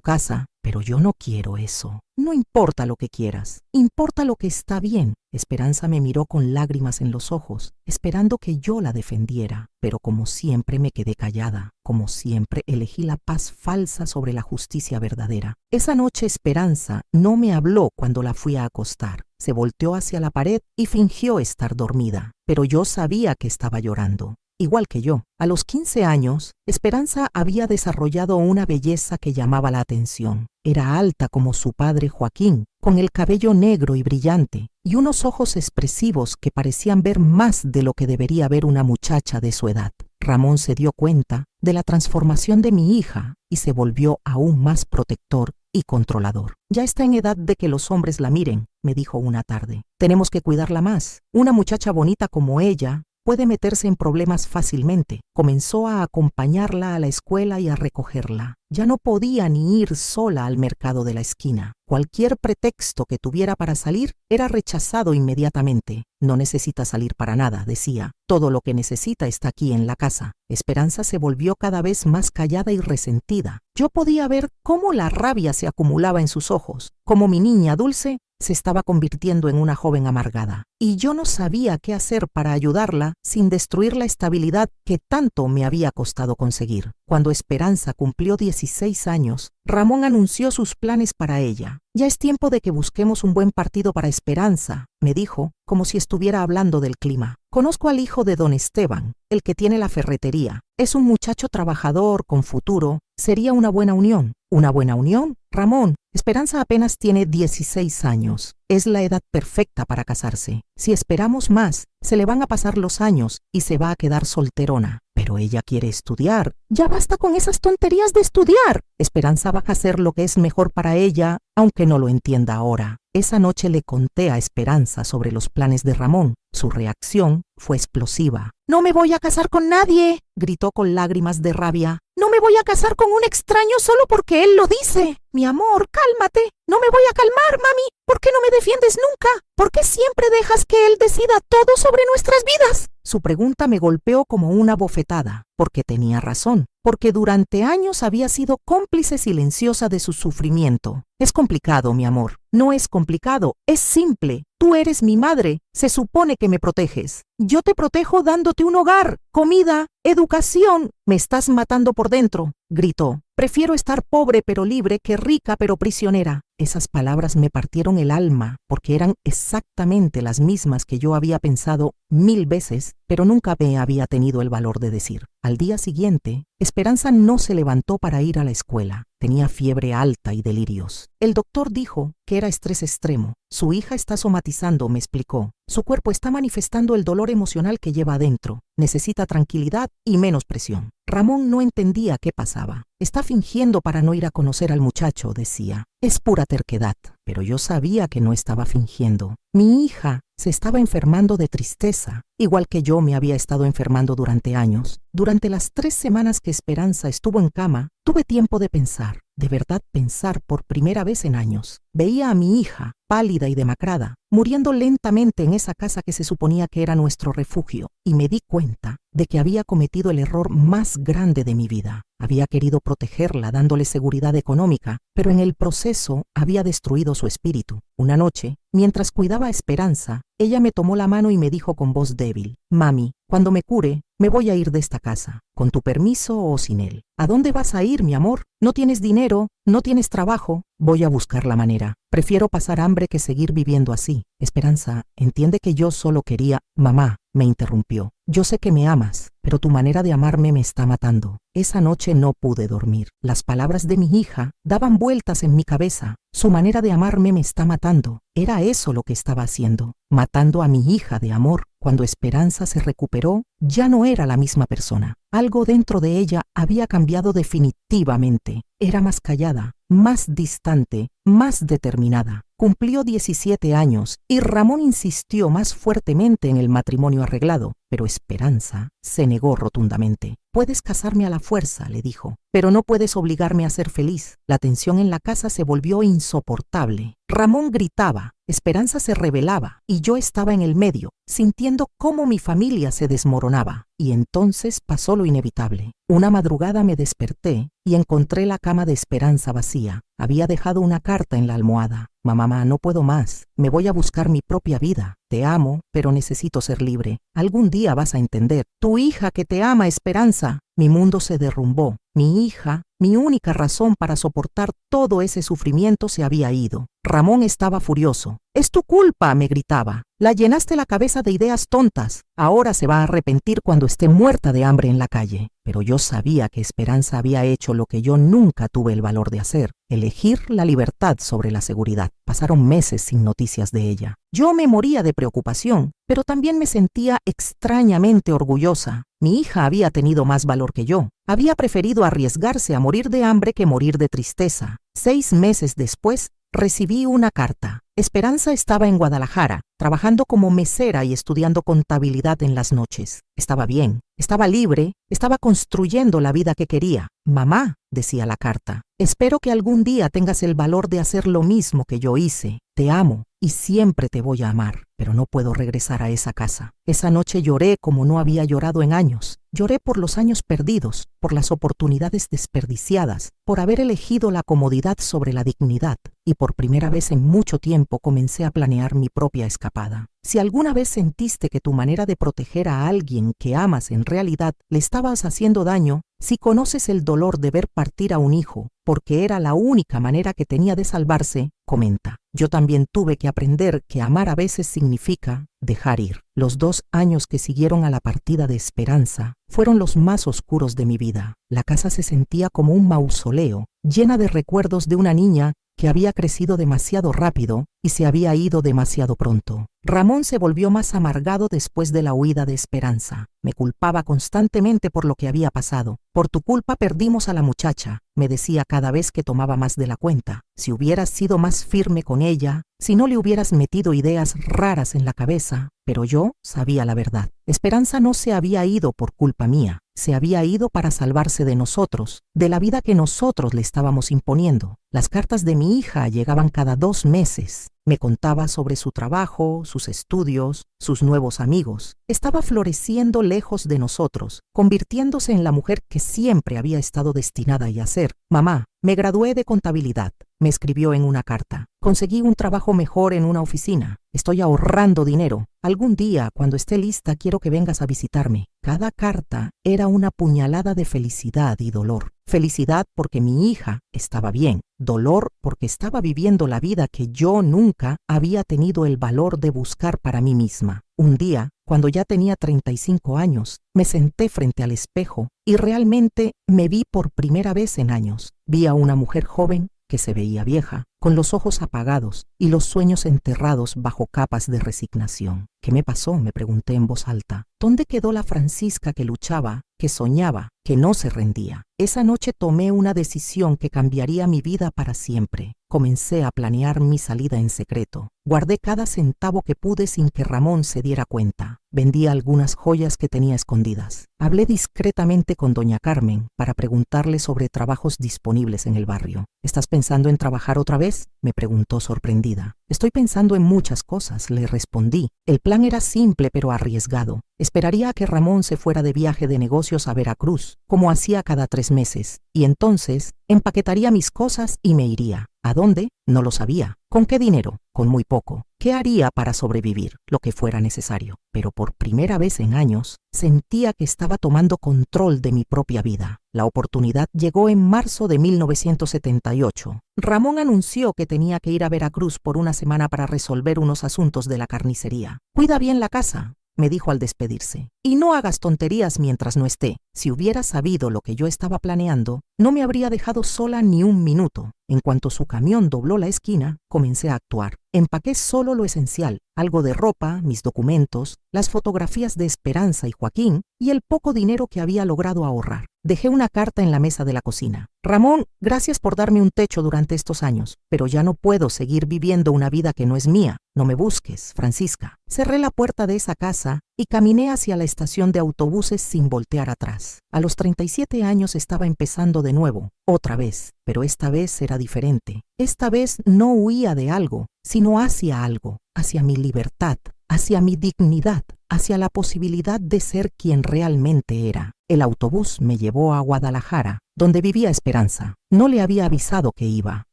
Speaker 1: casa. Pero yo no quiero eso. No importa lo que quieras, importa lo que está bien. Esperanza me miró con lágrimas en los ojos, esperando que yo la defendiera. Pero como siempre me quedé callada. Como siempre elegí la paz falsa sobre la justicia verdadera. Esa noche Esperanza no me habló cuando la fui a acostar. Se volteó hacia la pared y fingió estar dormida. Pero yo sabía que estaba llorando. Igual que yo. A los 15 años, Esperanza había desarrollado una belleza que llamaba la atención. Era alta como su padre Joaquín, con el cabello negro y brillante, y unos ojos expresivos que parecían ver más de lo que debería ver una muchacha de su edad. Ramón se dio cuenta de la transformación de mi hija y se volvió aún más protector y controlador. Ya está en edad de que los hombres la miren, me dijo una tarde. Tenemos que cuidarla más. Una muchacha bonita como ella puede meterse en problemas fácilmente. Comenzó a acompañarla a la escuela y a recogerla. Ya no podía ni ir sola al mercado de la esquina. Cualquier pretexto que tuviera para salir era rechazado inmediatamente. No necesita salir para nada, decía. Todo lo que necesita está aquí en la casa. Esperanza se volvió cada vez más callada y resentida. Yo podía ver cómo la rabia se acumulaba en sus ojos, cómo mi niña Dulce se estaba convirtiendo en una joven amargada. Y yo no sabía qué hacer para ayudarla sin destruir la estabilidad que tanto me había costado conseguir. Cuando Esperanza cumplió 16 años, Ramón anunció sus planes para ella. Ya es tiempo de que busquemos un buen partido para Esperanza, me dijo, como si estuviera hablando del clima. Conozco al hijo de don Esteban, el que tiene la ferretería. Es un muchacho trabajador, con futuro. Sería una buena unión. ¿Una buena unión? Ramón, Esperanza apenas tiene 16 años. Es la edad perfecta para casarse. Si esperamos más, se le van a pasar los años y se va a quedar solterona. Pero ella quiere estudiar. Ya basta con esas tonterías de estudiar. Esperanza va a hacer lo que es mejor para ella, aunque no lo entienda ahora. Esa noche le conté a Esperanza sobre los planes de Ramón. Su reacción fue explosiva. «No me voy a casar con nadie», gritó con lágrimas de rabia. «No me voy a casar con un extraño solo porque él lo dice. Mi amor, cálmate. No me voy a calmar, mami. ¿Por qué no me defiendes nunca? ¿Por qué siempre dejas que él decida todo sobre nuestras vidas?» Su pregunta me golpeó como una bofetada, porque tenía razón, porque durante años había sido cómplice silenciosa de su sufrimiento. Es complicado, mi amor. No es complicado, es simple. Tú eres mi madre, se supone que me proteges. Yo te protejo dándote un hogar, comida, educación. Me estás matando por dentro, gritó. Prefiero estar pobre pero libre que rica pero prisionera. Esas palabras me partieron el alma porque eran exactamente las mismas que yo había pensado 1000 veces, pero nunca me había tenido el valor de decir. Al día siguiente, Esperanza no se levantó para ir a la escuela. Tenía fiebre alta y delirios. El doctor dijo que era estrés extremo. Su hija está somatizando, me explicó. Su cuerpo está manifestando el dolor emocional que lleva adentro. Necesita tranquilidad y menos presión. Ramón no entendía qué pasaba. Está fingiendo para no ir a conocer al muchacho, decía. Es pura terquedad. Pero yo sabía que no estaba fingiendo. Mi hija se estaba enfermando de tristeza, igual que yo me había estado enfermando durante años. Durante las 3 semanas que Esperanza estuvo en cama, tuve tiempo de pensar, de verdad pensar por primera vez en años. Veía a mi hija, pálida y demacrada, muriendo lentamente en esa casa que se suponía que era nuestro refugio, y me di cuenta de que había cometido el error más grande de mi vida. Había querido protegerla dándole seguridad económica, pero en el proceso había destruido su espíritu. Una noche, mientras cuidaba a Esperanza, ella me tomó la mano y me dijo con voz débil: «Mami, cuando me cure, me voy a ir de esta casa, con tu permiso o sin él». «¿A dónde vas a ir, mi amor? No tienes dinero, no tienes trabajo». «Voy a buscar la manera. Prefiero pasar hambre que seguir viviendo así». «Esperanza, entiende que yo solo quería...» «Mamá», me interrumpió. «Yo sé que me amas, pero tu manera de amarme me está matando». Esa noche no pude dormir. Las palabras de mi hija daban vueltas en mi cabeza. Su manera de amarme me está matando. Era eso lo que estaba haciendo, matando a mi hija de amor. Cuando Esperanza se recuperó, ya no era la misma persona. Algo dentro de ella había cambiado definitivamente. Era más callada, más distante, más determinada. Cumplió 17 años y Ramón insistió más fuertemente en el matrimonio arreglado, pero Esperanza se negó rotundamente. «Puedes casarme a la fuerza», le dijo, «pero no puedes obligarme a ser feliz». La tensión en la casa se volvió insoportable. Ramón gritaba, Esperanza se rebelaba y yo estaba en el medio, sintiendo cómo mi familia se desmoronaba. Y entonces pasó lo inevitable. Una madrugada me desperté y encontré la cama de Esperanza vacía. Había dejado una carta en la almohada. «Mamá, no puedo más. Me voy a buscar mi propia vida. Te amo, pero necesito ser libre. Algún día vas a entender. Tu hija que te ama, Esperanza». Mi mundo se derrumbó. Mi hija, mi única razón para soportar todo ese sufrimiento, se había ido. Ramón estaba furioso. «Es tu culpa», me gritaba. «La llenaste la cabeza de ideas tontas. Ahora se va a arrepentir cuando esté muerta de hambre en la calle». Pero yo sabía que Esperanza había hecho lo que yo nunca tuve el valor de hacer: elegir la libertad sobre la seguridad. Pasaron meses sin noticias de ella. Yo me moría de preocupación, pero también me sentía extrañamente orgullosa. Mi hija había tenido más valor que yo. Había preferido arriesgarse a morir de hambre que morir de tristeza. 6 meses después, recibí una carta. Esperanza estaba en Guadalajara, trabajando como mesera y estudiando contabilidad en las noches. Estaba bien, estaba libre, estaba construyendo la vida que quería. «Mamá», decía la carta, «espero que algún día tengas el valor de hacer lo mismo que yo hice. Te amo y siempre te voy a amar, pero no puedo regresar a esa casa». Esa noche lloré como no había llorado en años. Lloré por los años perdidos, por las oportunidades desperdiciadas, por haber elegido la comodidad sobre la dignidad, y por primera vez en mucho tiempo comencé a planear mi propia escapada. Si alguna vez sentiste que tu manera de proteger a alguien que amas en realidad le estabas haciendo daño, si conoces el dolor de ver partir a un hijo porque era la única manera que tenía de salvarse, comenta. Yo también tuve que aprender que amar a veces significa dejar ir. Los 2 años que siguieron a la partida de Esperanza fueron los más oscuros de mi vida. La casa se sentía como un mausoleo, llena de recuerdos de una niña que había crecido demasiado rápido y se había ido demasiado pronto. Ramón se volvió más amargado después de la huida de Esperanza. Me culpaba constantemente por lo que había pasado. «Por tu culpa perdimos a la muchacha», me decía cada vez que tomaba más de la cuenta. «Si hubieras sido más firme con ella, si no le hubieras metido ideas raras en la cabeza». Pero yo sabía la verdad. Esperanza no se había ido por culpa mía. Se había ido para salvarse de nosotros, de la vida que nosotros le estábamos imponiendo. Las cartas de mi hija llegaban cada 2 meses. Me contaba sobre su trabajo, sus estudios, sus nuevos amigos. Estaba floreciendo lejos de nosotros, convirtiéndose en la mujer que siempre había estado destinada a ser. «Mamá, me gradué de contabilidad», me escribió en una carta. «Conseguí un trabajo mejor en una oficina. Estoy ahorrando dinero. Algún día, cuando esté lista, quiero que vengas a visitarme». Cada carta era una puñalada de felicidad y dolor. Felicidad porque mi hija estaba bien. Dolor porque estaba viviendo la vida que yo nunca había tenido el valor de buscar para mí misma. Un día, cuando ya tenía 35 años, me senté frente al espejo y realmente me vi por primera vez en años. Vi a una mujer joven que se veía vieja, con los ojos apagados y los sueños enterrados bajo capas de resignación. «¿Qué me pasó?», me pregunté en voz alta. «¿Dónde quedó la Francisca que luchaba, que soñaba, que no se rendía?» Esa noche tomé una decisión que cambiaría mi vida para siempre. Comencé a planear mi salida en secreto. Guardé cada centavo que pude sin que Ramón se diera cuenta. Vendí algunas joyas que tenía escondidas. Hablé discretamente con doña Carmen para preguntarle sobre trabajos disponibles en el barrio. «¿Estás pensando en trabajar otra vez?», me preguntó sorprendida. «Estoy pensando en muchas cosas», le respondí. El plan era simple pero arriesgado. Esperaría a que Ramón se fuera de viaje de negocios a Veracruz, como hacía cada 3 meses, y entonces empaquetaría mis cosas y me iría. ¿A dónde? No lo sabía. ¿Con qué dinero? Con muy poco. ¿Qué haría para sobrevivir? Lo que fuera necesario. Pero por primera vez en años, sentía que estaba tomando control de mi propia vida. La oportunidad llegó en marzo de 1978. Ramón anunció que tenía que ir a Veracruz por una semana para resolver unos asuntos de la carnicería. «Cuida bien la casa. me dijo al despedirse. Y no hagas tonterías mientras no esté. Si hubiera sabido lo que yo estaba planeando, no me habría dejado sola ni un minuto. En cuanto su camión dobló la esquina, comencé a actuar. Empaqué solo lo esencial, algo de ropa, mis documentos, las fotografías de Esperanza y Joaquín y el poco dinero que había logrado ahorrar. Dejé una carta en la mesa de la cocina. Ramón, gracias por darme un techo durante estos años, pero ya no puedo seguir viviendo una vida que no es mía. No me busques, Francisca. Cerré la puerta de esa casa y caminé hacia la estación de autobuses sin voltear atrás. A los 37 años estaba empezando de nuevo, otra vez, pero esta vez era diferente. Esta vez no huía de algo, sino hacia algo, hacia mi libertad, hacia mi dignidad, hacia la posibilidad de ser quien realmente era. El autobús me llevó a Guadalajara, donde vivía Esperanza. No le había avisado que iba.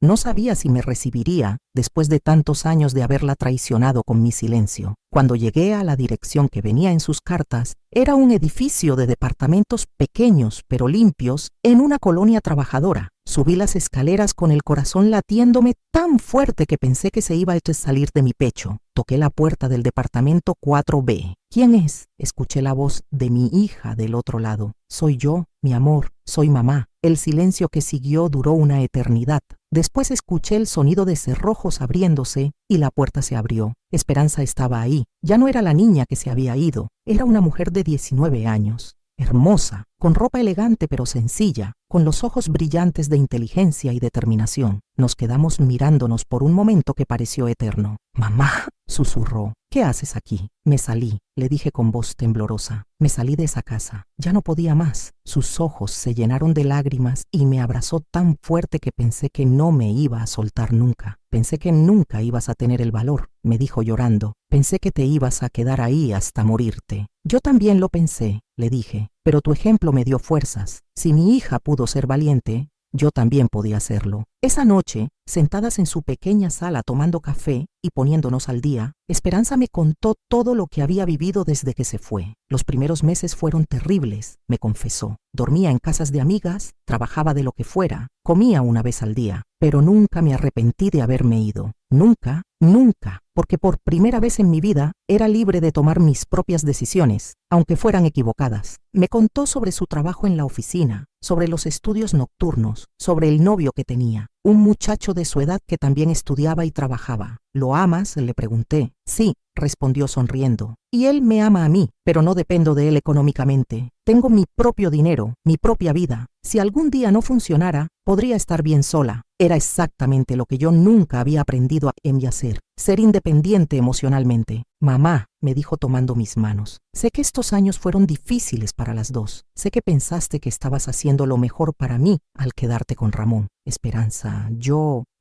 Speaker 1: No sabía si me recibiría después de tantos años de haberla traicionado con mi silencio. Cuando llegué a la dirección que venía en sus cartas, era un edificio de departamentos pequeños pero limpios en una colonia trabajadora. Subí las escaleras con el corazón latiéndome tan fuerte que pensé que se iba a salir de mi pecho. Toqué la puerta del departamento 4B. ¿Quién es? Escuché la voz de mi hija del otro lado. Soy yo, mi amor, soy mamá. El silencio que siguió duró una eternidad. Después escuché el sonido de cerrojos abriéndose y la puerta se abrió. Esperanza estaba ahí. Ya no era la niña que se había ido. Era una mujer de 19 años. Hermosa, con ropa elegante pero sencilla, con los ojos brillantes de inteligencia y determinación. Nos quedamos mirándonos por un momento que pareció eterno. «Mamá», susurró, «¿qué haces aquí?» Me salí, le dije con voz temblorosa. Me salí de esa casa. Ya no podía más. Sus ojos se llenaron de lágrimas y me abrazó tan fuerte que pensé que no me iba a soltar nunca. Pensé que nunca ibas a tener el valor, me dijo llorando. Pensé que te ibas a quedar ahí hasta morirte. Yo también lo pensé, le dije, pero tu ejemplo me dio fuerzas. Si mi hija pudo ser valiente, yo también podía hacerlo. Esa noche, sentadas en su pequeña sala tomando café y poniéndonos al día, Esperanza me contó todo lo que había vivido desde que se fue. Los primeros meses fueron terribles, me confesó. Dormía en casas de amigas, trabajaba de lo que fuera, comía una vez al día, pero nunca me arrepentí de haberme ido. Nunca, nunca, porque por primera vez en mi vida era libre de tomar mis propias decisiones, aunque fueran equivocadas. Me contó sobre su trabajo en la oficina, sobre los estudios nocturnos, sobre el novio que tenía, un muchacho de su edad que también estudiaba y trabajaba. ¿Lo amas?, le pregunté. Sí, respondió sonriendo. Y él me ama a mí, pero no dependo de él económicamente. Tengo mi propio dinero, mi propia vida. Si algún día no funcionara, podría estar bien sola. Era exactamente lo que yo nunca había aprendido a hacer, ser independiente emocionalmente. Mamá, me dijo tomando mis manos, sé que estos años fueron difíciles para las dos. Sé que pensaste que estabas haciendo lo mejor para mí al quedarte con Ramón. Esperanza,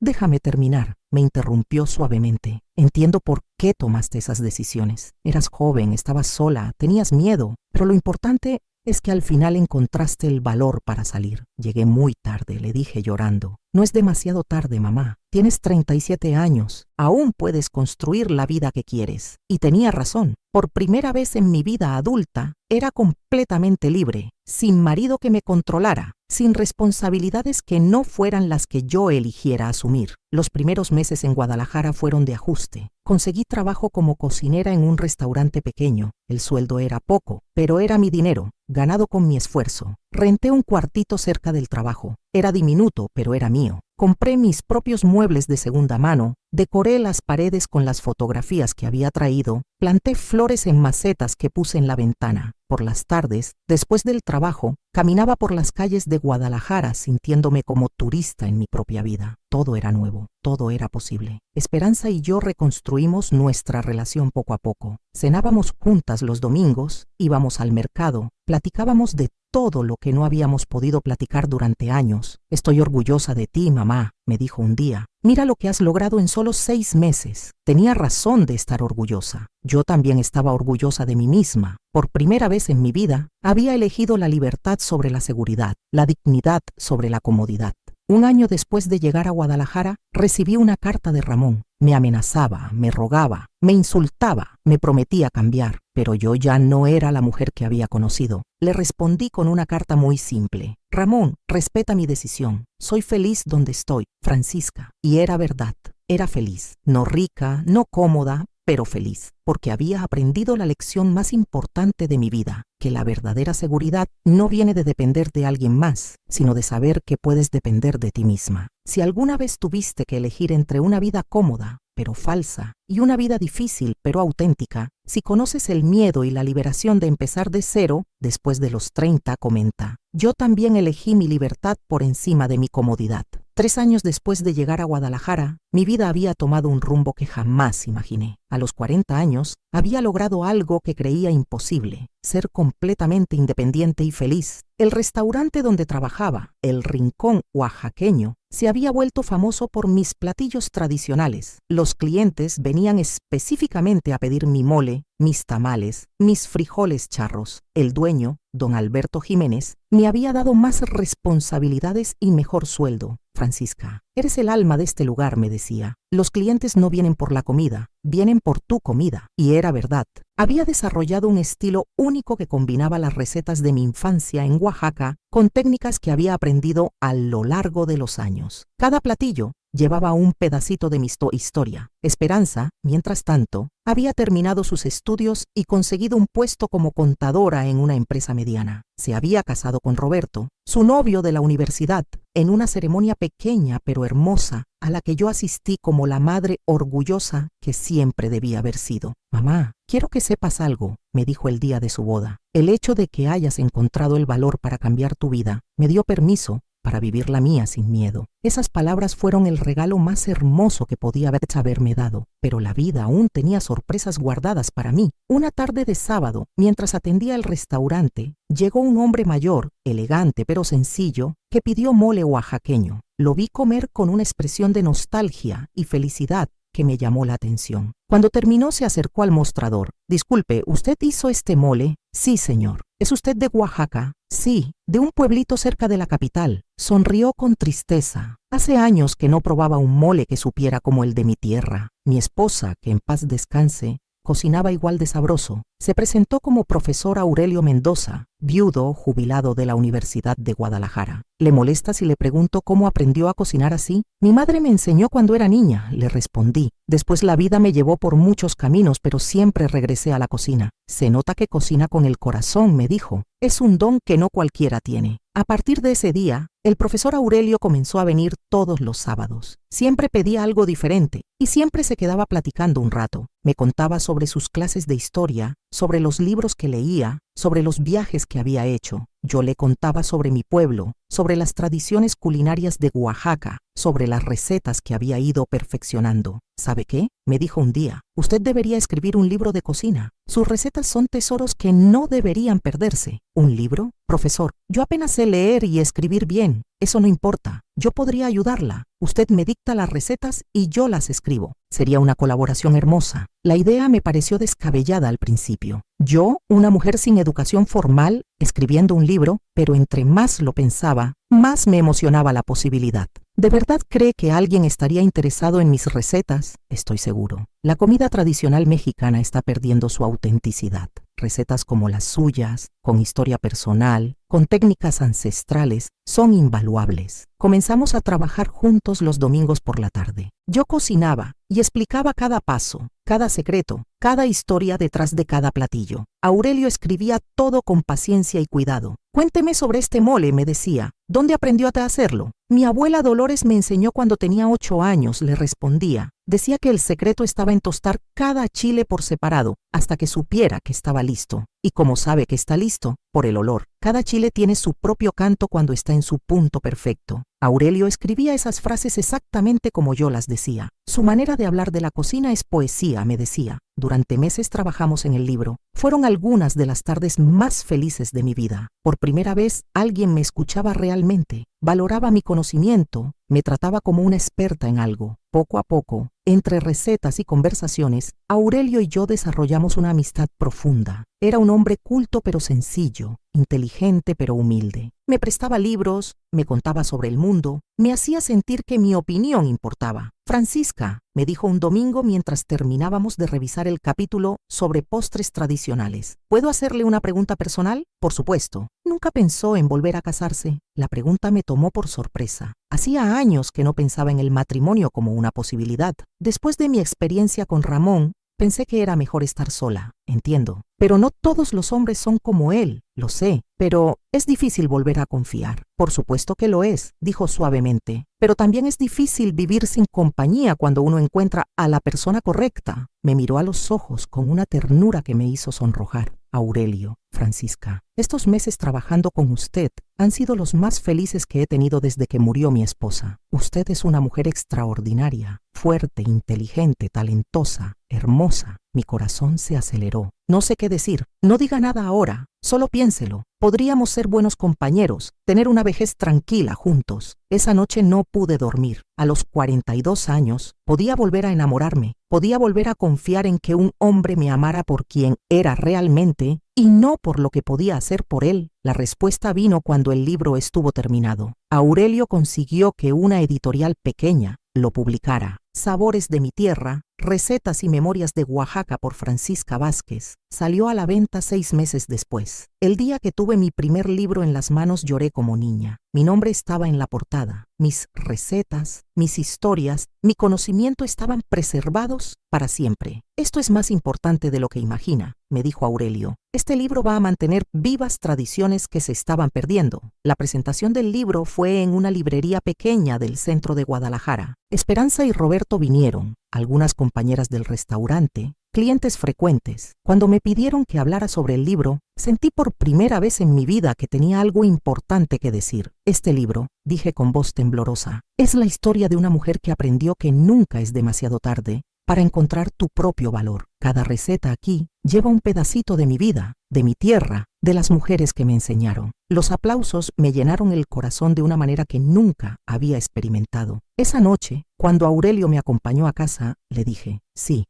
Speaker 1: Déjame terminar, me interrumpió suavemente. Entiendo por qué tomaste esas decisiones. Eras joven, estabas sola, tenías miedo, pero lo importante es que al final encontraste el valor para salir. Llegué muy tarde, le dije llorando. No es demasiado tarde, mamá. Tienes 37 años. Aún puedes construir la vida que quieres. Y tenía razón. Por primera vez en mi vida adulta, era completamente libre, sin marido que me controlara, sin responsabilidades que no fueran las que yo eligiera asumir. Los primeros meses en Guadalajara fueron de ajuste. Conseguí trabajo como cocinera en un restaurante pequeño. El sueldo era poco, pero era mi dinero, ganado con mi esfuerzo. Renté un cuartito cerca del trabajo. Era diminuto, pero era mío. Compré mis propios muebles de segunda mano, decoré las paredes con las fotografías que había traído, planté flores en macetas que puse en la ventana. Por las tardes, después del trabajo, caminaba por las calles de Guadalajara sintiéndome como turista en mi propia vida. Todo era nuevo, todo era posible. Esperanza y yo reconstruimos nuestra relación poco a poco. Cenábamos juntas los domingos, íbamos al mercado, platicábamos de todo lo que no habíamos podido platicar durante años. Estoy orgullosa de ti, mamá, me dijo un día. Mira lo que has logrado en solo 6 meses. Tenía razón de estar orgullosa. Yo también estaba orgullosa de mí misma. Por primera vez en mi vida, había elegido la libertad sobre la seguridad, la dignidad sobre la comodidad. Un año después de llegar a Guadalajara, recibí una carta de Ramón. Me amenazaba, me rogaba, me insultaba, me prometía cambiar, pero yo ya no era la mujer que había conocido. Le respondí con una carta muy simple. Ramón, respeta mi decisión. Soy feliz donde estoy, Francisca. Y era verdad. Era feliz. No rica, no cómoda, pero feliz, porque había aprendido la lección más importante de mi vida, que la verdadera seguridad no viene de depender de alguien más, sino de saber que puedes depender de ti misma. Si alguna vez tuviste que elegir entre una vida cómoda, pero falsa, y una vida difícil, pero auténtica, si conoces el miedo y la liberación de empezar de cero, después de los 30, comenta, yo también elegí mi libertad por encima de mi comodidad. 3 años después de llegar a Guadalajara, mi vida había tomado un rumbo que jamás imaginé. A los 40 años, había logrado algo que creía imposible, ser completamente independiente y feliz. El restaurante donde trabajaba, El Rincón Oaxaqueño, se había vuelto famoso por mis platillos tradicionales. Los clientes venían específicamente a pedir mi mole, mis tamales, mis frijoles charros. El dueño, don Alberto Jiménez, me había dado más responsabilidades y mejor sueldo. Francisca, eres el alma de este lugar, me decía. Los clientes no vienen por la comida, vienen por tu comida. Y era verdad. Había desarrollado un estilo único que combinaba las recetas de mi infancia en Oaxaca con técnicas que había aprendido a lo largo de los años. Cada platillo llevaba un pedacito de mi historia. Esperanza, mientras tanto, había terminado sus estudios y conseguido un puesto como contadora en una empresa mediana. Se había casado con Roberto, su novio de la universidad, en una ceremonia pequeña pero hermosa, a la que yo asistí como la madre orgullosa que siempre debía haber sido. Mamá, quiero que sepas algo, me dijo el día de su boda. El hecho de que hayas encontrado el valor para cambiar tu vida me dio permiso para vivir la mía sin miedo. Esas palabras fueron el regalo más hermoso que podía haberme dado, pero la vida aún tenía sorpresas guardadas para mí. Una tarde de sábado, mientras atendía el restaurante, llegó un hombre mayor, elegante pero sencillo, que pidió mole oaxaqueño. Lo vi comer con una expresión de nostalgia y felicidad que me llamó la atención. Cuando terminó se acercó al mostrador. Disculpe, ¿usted hizo este mole? Sí, señor. ¿Es usted de Oaxaca? Sí, de un pueblito cerca de la capital. Sonrió con tristeza. Hace años que no probaba un mole que supiera como el de mi tierra. Mi esposa, que en paz descanse, cocinaba igual de sabroso. Se presentó como profesor Aurelio Mendoza, viudo jubilado de la Universidad de Guadalajara. ¿Le molesta si le pregunto cómo aprendió a cocinar así? Mi madre me enseñó cuando era niña, le respondí. Después la vida me llevó por muchos caminos, pero siempre regresé a la cocina. Se nota que cocina con el corazón, me dijo. Es un don que no cualquiera tiene. A partir de ese día, el profesor Aurelio comenzó a venir todos los sábados. Siempre pedía algo diferente y siempre se quedaba platicando un rato. Me contaba sobre sus clases de historia, sobre los libros que leía, sobre los viajes que había hecho. Yo le contaba sobre mi pueblo, sobre las tradiciones culinarias de Oaxaca, sobre las recetas que había ido perfeccionando. ¿Sabe qué? Me dijo un día, usted debería escribir un libro de cocina. Sus recetas son tesoros que no deberían perderse. ¿Un libro? Profesor, yo apenas sé leer y escribir bien. Eso no importa. Yo podría ayudarla. Usted me dicta las recetas y yo las escribo. Sería una colaboración hermosa. La idea me pareció descabellada al principio. Yo, una mujer sin educación formal, escribiendo un libro, pero entre más lo pensaba, más me emocionaba la posibilidad. ¿De verdad cree que alguien estaría interesado en mis recetas? Estoy seguro. La comida tradicional mexicana está perdiendo su autenticidad. Recetas como las suyas, con historia personal, con técnicas ancestrales, son invaluables. Comenzamos a trabajar juntos los domingos por la tarde. Yo cocinaba y explicaba cada paso, cada secreto, cada historia detrás de cada platillo. Aurelio escribía todo con paciencia y cuidado. Cuénteme sobre este mole, me decía. ¿Dónde aprendió a hacerlo? Mi abuela Dolores me enseñó cuando tenía 8 años, le respondía. Decía que el secreto estaba en tostar cada chile por separado hasta que supiera que estaba listo. ¿Y cómo sabe que está listo? Por el olor. Cada chile tiene su propio canto cuando está en su punto perfecto. Aurelio escribía esas frases exactamente como yo las decía. Su manera de hablar de la cocina es poesía, me decía. Durante meses trabajamos en el libro. Fueron algunas de las tardes más felices de mi vida. Por primera vez, alguien me escuchaba realmente, valoraba mi conocimiento, me trataba como una experta en algo. Poco a poco, entre recetas y conversaciones, Aurelio y yo desarrollamos una amistad profunda. Era un hombre culto pero sencillo, inteligente pero humilde. Me prestaba libros, me contaba sobre el mundo, me hacía sentir que mi opinión importaba. Francisca, me dijo un domingo mientras terminábamos de revisar el capítulo sobre postres tradicionales. ¿Puedo hacerle una pregunta personal? Por supuesto. Nunca pensó en volver a casarse. La pregunta me tomó por sorpresa. Hacía años que no pensaba en el matrimonio como una posibilidad. Después de mi experiencia con Ramón, Pensé que era mejor estar sola, entiendo. Pero no todos los hombres son como él, lo sé. Pero es difícil volver a confiar. Por supuesto que lo es, dijo suavemente. Pero también es difícil vivir sin compañía cuando uno encuentra a la persona correcta. Me miró a los ojos con una ternura que me hizo sonrojar. Aurelio, Francisca, estos meses trabajando con usted han sido los más felices que he tenido desde que murió mi esposa. Usted es una mujer extraordinaria, fuerte, inteligente, talentosa, hermosa. Mi corazón se aceleró. No sé qué decir. No diga nada ahora. Solo piénselo. Podríamos ser buenos compañeros, tener una vejez tranquila juntos. Esa noche no pude dormir. A los 42 años, podía volver a enamorarme. Podía volver a confiar en que un hombre me amara por quien era realmente y no por lo que podía hacer por él. La respuesta vino cuando el libro estuvo terminado. Aurelio consiguió que una editorial pequeña lo publicara. Sabores de mi tierra, recetas y memorias de Oaxaca por Francisca Vázquez, salió a la venta 6 meses después. El día que tuve mi primer libro en las manos lloré como niña. Mi nombre estaba en la portada. Mis recetas, mis historias, mi conocimiento estaban preservados para siempre. Esto es más importante de lo que imagina, me dijo Aurelio. Este libro va a mantener vivas tradiciones que se estaban perdiendo. La presentación del libro fue en una librería pequeña del centro de Guadalajara. Esperanza y Roberto vinieron, algunas compañeras del restaurante, clientes frecuentes. Cuando me pidieron que hablara sobre el libro, sentí por primera vez en mi vida que tenía algo importante que decir. Este libro, dije con voz temblorosa, es la historia de una mujer que aprendió que nunca es demasiado tarde para encontrar tu propio valor. Cada receta aquí lleva un pedacito de mi vida, de mi tierra, de las mujeres que me enseñaron. Los aplausos me llenaron el corazón de una manera que nunca había experimentado. Esa noche, cuando Aurelio me acompañó a casa, le dije, sí,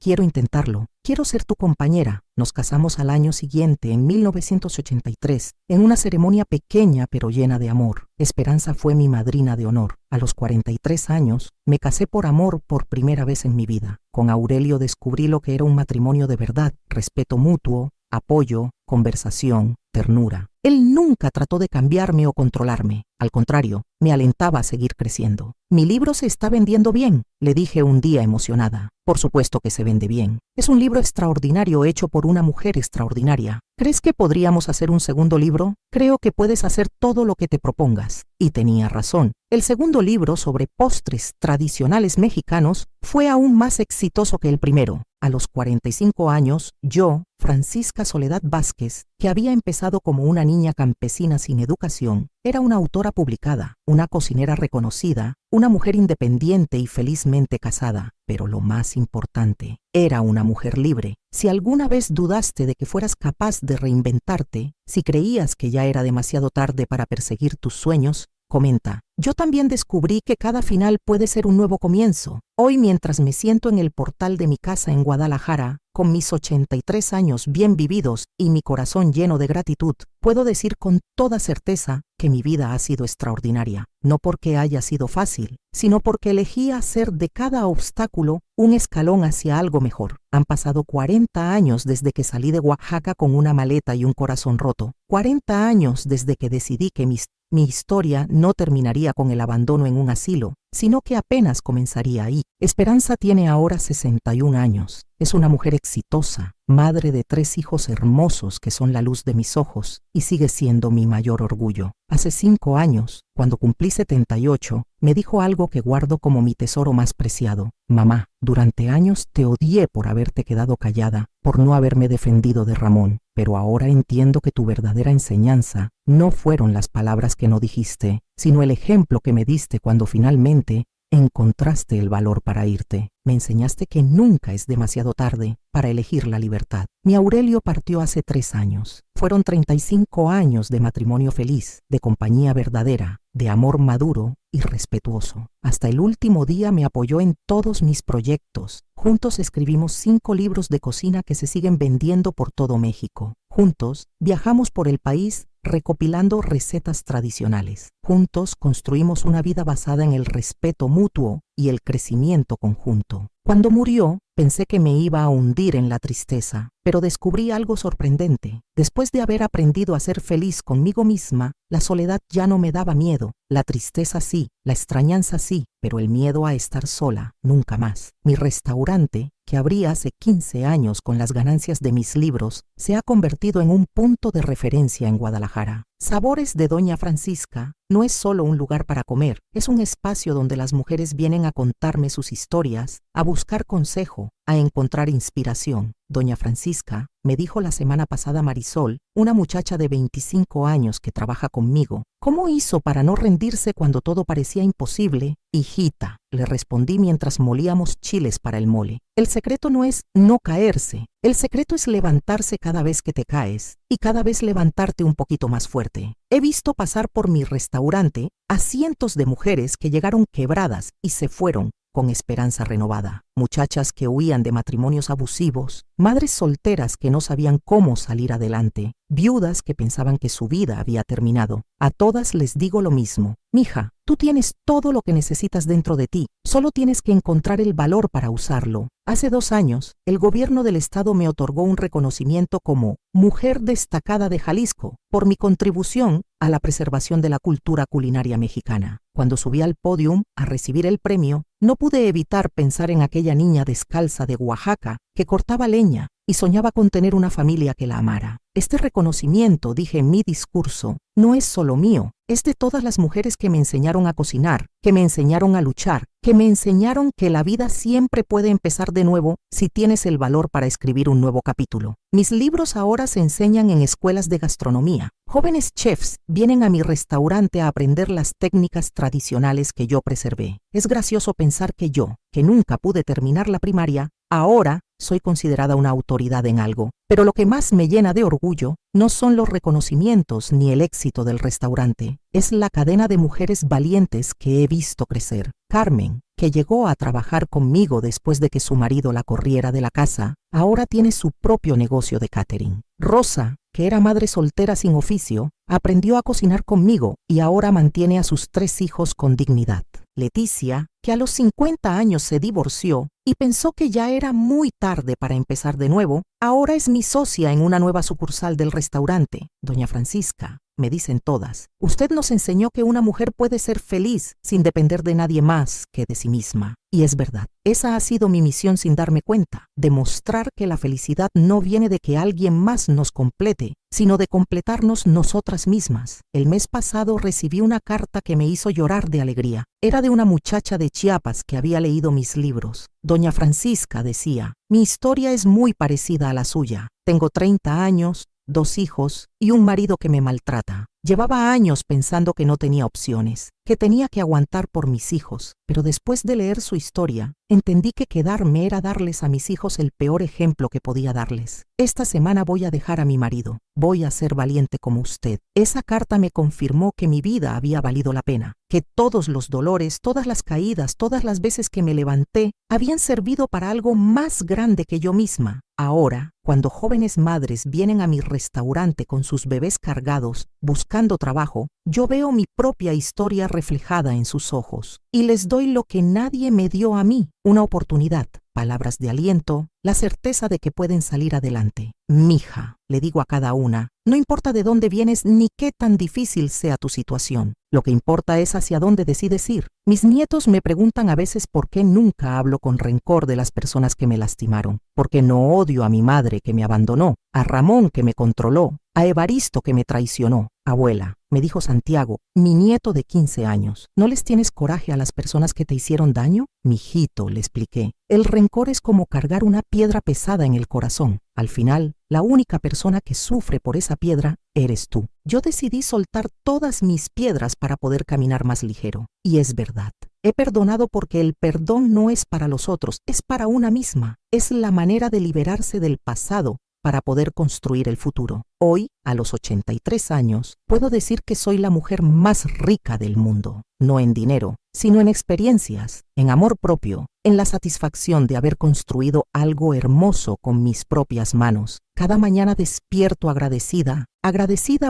Speaker 1: quiero intentarlo. Quiero ser tu compañera. Nos casamos al año siguiente, en 1983, en una ceremonia pequeña pero llena de amor. Esperanza fue mi madrina de honor. A los 43 años, me casé por amor por primera vez en mi vida. Con Aurelio descubrí lo que era un matrimonio de verdad, respeto mutuo, apoyo, conversación, ternura. Él nunca trató de cambiarme o controlarme. Al contrario, me alentaba a seguir creciendo. Mi libro se está vendiendo bien, le dije un día emocionada. Por supuesto que se vende bien. Es un libro extraordinario hecho por una mujer extraordinaria. ¿Crees que podríamos hacer un segundo libro? Creo que puedes hacer todo lo que te propongas. Y tenía razón. El segundo libro sobre postres tradicionales mexicanos fue aún más exitoso que el primero. A los 45 años, yo, Francisca Soledad Vázquez, que había empezado como una niña campesina sin educación, era una autora publicada, una cocinera reconocida, una mujer independiente y felizmente casada. Pero lo más importante, era una mujer libre. Si alguna vez dudaste de que fueras capaz de reinventarte, si creías que ya era demasiado tarde para perseguir tus sueños, comenta, yo también descubrí que cada final puede ser un nuevo comienzo. Hoy, mientras me siento en el portal de mi casa en Guadalajara, con mis 83 años bien vividos y mi corazón lleno de gratitud, puedo decir con toda certeza que mi vida ha sido extraordinaria. No porque haya sido fácil, sino porque elegí hacer de cada obstáculo un escalón hacia algo mejor. Han pasado 40 años desde que salí de Oaxaca con una maleta y un corazón roto. 40 años desde que decidí que mi historia no terminaría con el abandono en un asilo, sino que apenas comenzaría ahí. Esperanza tiene ahora 61 años. Es una mujer exitosa, madre de 3 hijos hermosos que son la luz de mis ojos y sigue siendo mi mayor orgullo. Hace 5 años, cuando cumplí 78, me dijo algo que guardo como mi tesoro más preciado. Mamá, durante años te odié por haberte quedado callada, por no haberme defendido de Ramón, pero ahora entiendo que tu verdadera enseñanza no fueron las palabras que no dijiste, sino el ejemplo que me diste cuando finalmente encontraste el valor para irte. Me enseñaste que nunca es demasiado tarde para elegir la libertad. Mi Aurelio partió hace 3 años. Fueron 35 años de matrimonio feliz, de compañía verdadera, de amor maduro y respetuoso. Hasta el último día me apoyó en todos mis proyectos. Juntos escribimos 5 libros de cocina que se siguen vendiendo por todo México. Juntos viajamos por el país recopilando recetas tradicionales. Juntos construimos una vida basada en el respeto mutuo y el crecimiento conjunto. Cuando murió, pensé que me iba a hundir en la tristeza, pero descubrí algo sorprendente. Después de haber aprendido a ser feliz conmigo misma, la soledad ya no me daba miedo. La tristeza sí, la extrañanza sí, pero el miedo a estar sola, nunca más. Mi restaurante que abrí hace 15 años con las ganancias de mis libros, se ha convertido en un punto de referencia en Guadalajara. Sabores de Doña Francisca no es solo un lugar para comer, es un espacio donde las mujeres vienen a contarme sus historias, a buscar consejo, a encontrar inspiración. Doña Francisca, me dijo la semana pasada Marisol, una muchacha de 25 años que trabaja conmigo, ¿cómo hizo para no rendirse cuando todo parecía imposible? Hijita, le respondí mientras molíamos chiles para el mole. El secreto no es no caerse, el secreto es levantarse cada vez que te caes y cada vez levantarte un poquito más fuerte. He visto pasar por mi restaurante a cientos de mujeres que llegaron quebradas y se fueron con esperanza renovada. Muchachas que huían de matrimonios abusivos, madres solteras que no sabían cómo salir adelante, viudas que pensaban que su vida había terminado. A todas les digo lo mismo. Mija, tú tienes todo lo que necesitas dentro de ti, solo tienes que encontrar el valor para usarlo. Hace 2 años, el gobierno del estado me otorgó un reconocimiento como Mujer Destacada de Jalisco por mi contribución a la preservación de la cultura culinaria mexicana. Cuando subí al pódium a recibir el premio, no pude evitar pensar en aquella niña descalza de Oaxaca que cortaba leña y soñaba con tener una familia que la amara. Este reconocimiento, dije en mi discurso, no es solo mío, es de todas las mujeres que me enseñaron a cocinar, que me enseñaron a luchar, que me enseñaron que la vida siempre puede empezar de nuevo si tienes el valor para escribir un nuevo capítulo. Mis libros ahora se enseñan en escuelas de gastronomía. Jóvenes chefs vienen a mi restaurante a aprender las técnicas tradicionales que yo preservé. Es gracioso pensar que yo, que nunca pude terminar la primaria, ahora soy considerada una autoridad en algo. Pero lo que más me llena de orgullo no son los reconocimientos ni el éxito del restaurante, es la cadena de mujeres valientes que he visto crecer. Carmen, que llegó a trabajar conmigo después de que su marido la corriera de la casa, ahora tiene su propio negocio de catering. Rosa, que era madre soltera sin oficio, aprendió a cocinar conmigo y ahora mantiene a sus 3 hijos con dignidad. Leticia, que a los 50 años se divorció y pensó que ya era muy tarde para empezar de nuevo, ahora es mi socia en una nueva sucursal del restaurante. Doña Francisca, me dicen todas, usted nos enseñó que una mujer puede ser feliz sin depender de nadie más que de sí misma. Y es verdad, esa ha sido mi misión sin darme cuenta, demostrar que la felicidad no viene de que alguien más nos complete, sino de completarnos nosotras mismas. El mes pasado recibí una carta que me hizo llorar de alegría. Era de una muchacha de Chiapas que había leído mis libros. Doña Francisca decía, mi historia es muy parecida a la suya. Tengo 30 años, 2 hijos y un marido que me maltrata. Llevaba años pensando que no tenía opciones, que tenía que aguantar por mis hijos, pero después de leer su historia, entendí que quedarme era darles a mis hijos el peor ejemplo que podía darles. Esta semana voy a dejar a mi marido, voy a ser valiente como usted. Esa carta me confirmó que mi vida había valido la pena, que todos los dolores, todas las caídas, todas las veces que me levanté, habían servido para algo más grande que yo misma. Ahora, cuando jóvenes madres vienen a mi restaurante con sus bebés cargados, buscando trabajo, yo veo mi propia historia reflejada en sus ojos y les doy lo que nadie me dio a mí, una oportunidad, palabras de aliento, la certeza de que pueden salir adelante. Mija, le digo a cada una, no importa de dónde vienes ni qué tan difícil sea tu situación. Lo que importa es hacia dónde decides ir. Mis nietos me preguntan a veces por qué nunca hablo con rencor de las personas que me lastimaron, porque no odio a mi madre que me abandonó, a Ramón que me controló, a Evaristo que me traicionó. Abuela, me dijo Santiago, mi nieto de 15 años, ¿no les tienes coraje a las personas que te hicieron daño? Mijito, le expliqué, el rencor es como cargar una piedra pesada en el corazón. Al final, la única persona que sufre por esa piedra eres tú. Yo decidí soltar todas mis piedras para poder caminar más ligero. Y es verdad. He perdonado porque el perdón no es para los otros, es para una misma. Es la manera de liberarse del pasado para poder construir el futuro. Hoy, a los 83 años, puedo decir que soy la mujer más rica del mundo. No en dinero, sino en experiencias, en amor propio, en la satisfacción de haber construido algo hermoso con mis propias manos. Cada mañana despierto agradecida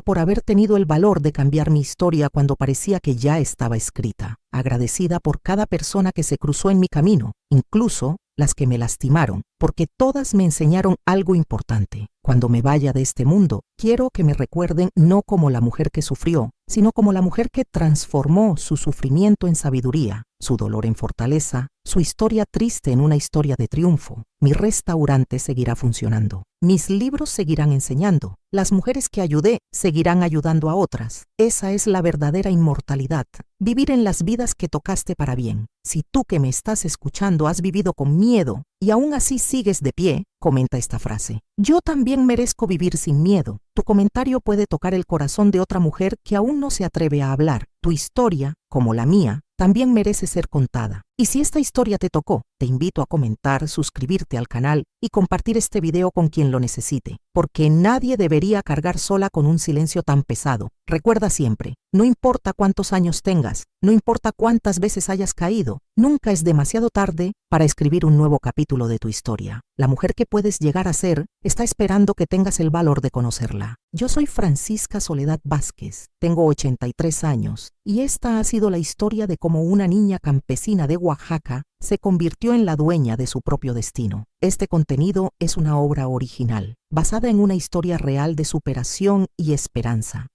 Speaker 1: por haber tenido el valor de cambiar mi historia cuando parecía que ya estaba escrita. Agradecida por cada persona que se cruzó en mi camino, incluso las que me lastimaron, porque todas me enseñaron algo importante. Cuando me vaya de este mundo, quiero que me recuerden no como la mujer que sufrió, sino como la mujer que transformó su sufrimiento en sabiduría, su dolor en fortaleza, su historia triste en una historia de triunfo. Mi restaurante seguirá funcionando. Mis libros seguirán enseñando. Las mujeres que ayudé seguirán ayudando a otras. Esa es la verdadera inmortalidad. Vivir en las vidas que tocaste para bien. Si tú que me estás escuchando has vivido con miedo y aún así sigues de pie, comenta esta frase. Yo también merezco vivir sin miedo. Tu comentario puede tocar el corazón de otra mujer que aún no se atreve a hablar. Tu historia, como la mía, también merece ser contada. Y si esta historia te tocó, te invito a comentar, suscribirte al canal y compartir este video con quien lo necesite, porque nadie debería cargar sola con un silencio tan pesado. Recuerda siempre, no importa cuántos años tengas, no importa cuántas veces hayas caído, nunca es demasiado tarde para escribir un nuevo capítulo de tu historia. La mujer que puedes llegar a ser está esperando que tengas el valor de conocerla. Yo soy Francisca Soledad Vázquez, tengo 83 años y esta ha sido la historia de cómo una niña campesina de Oaxaca se convirtió en la dueña de su propio destino. Este contenido es una obra original, basada en una historia real de superación y esperanza.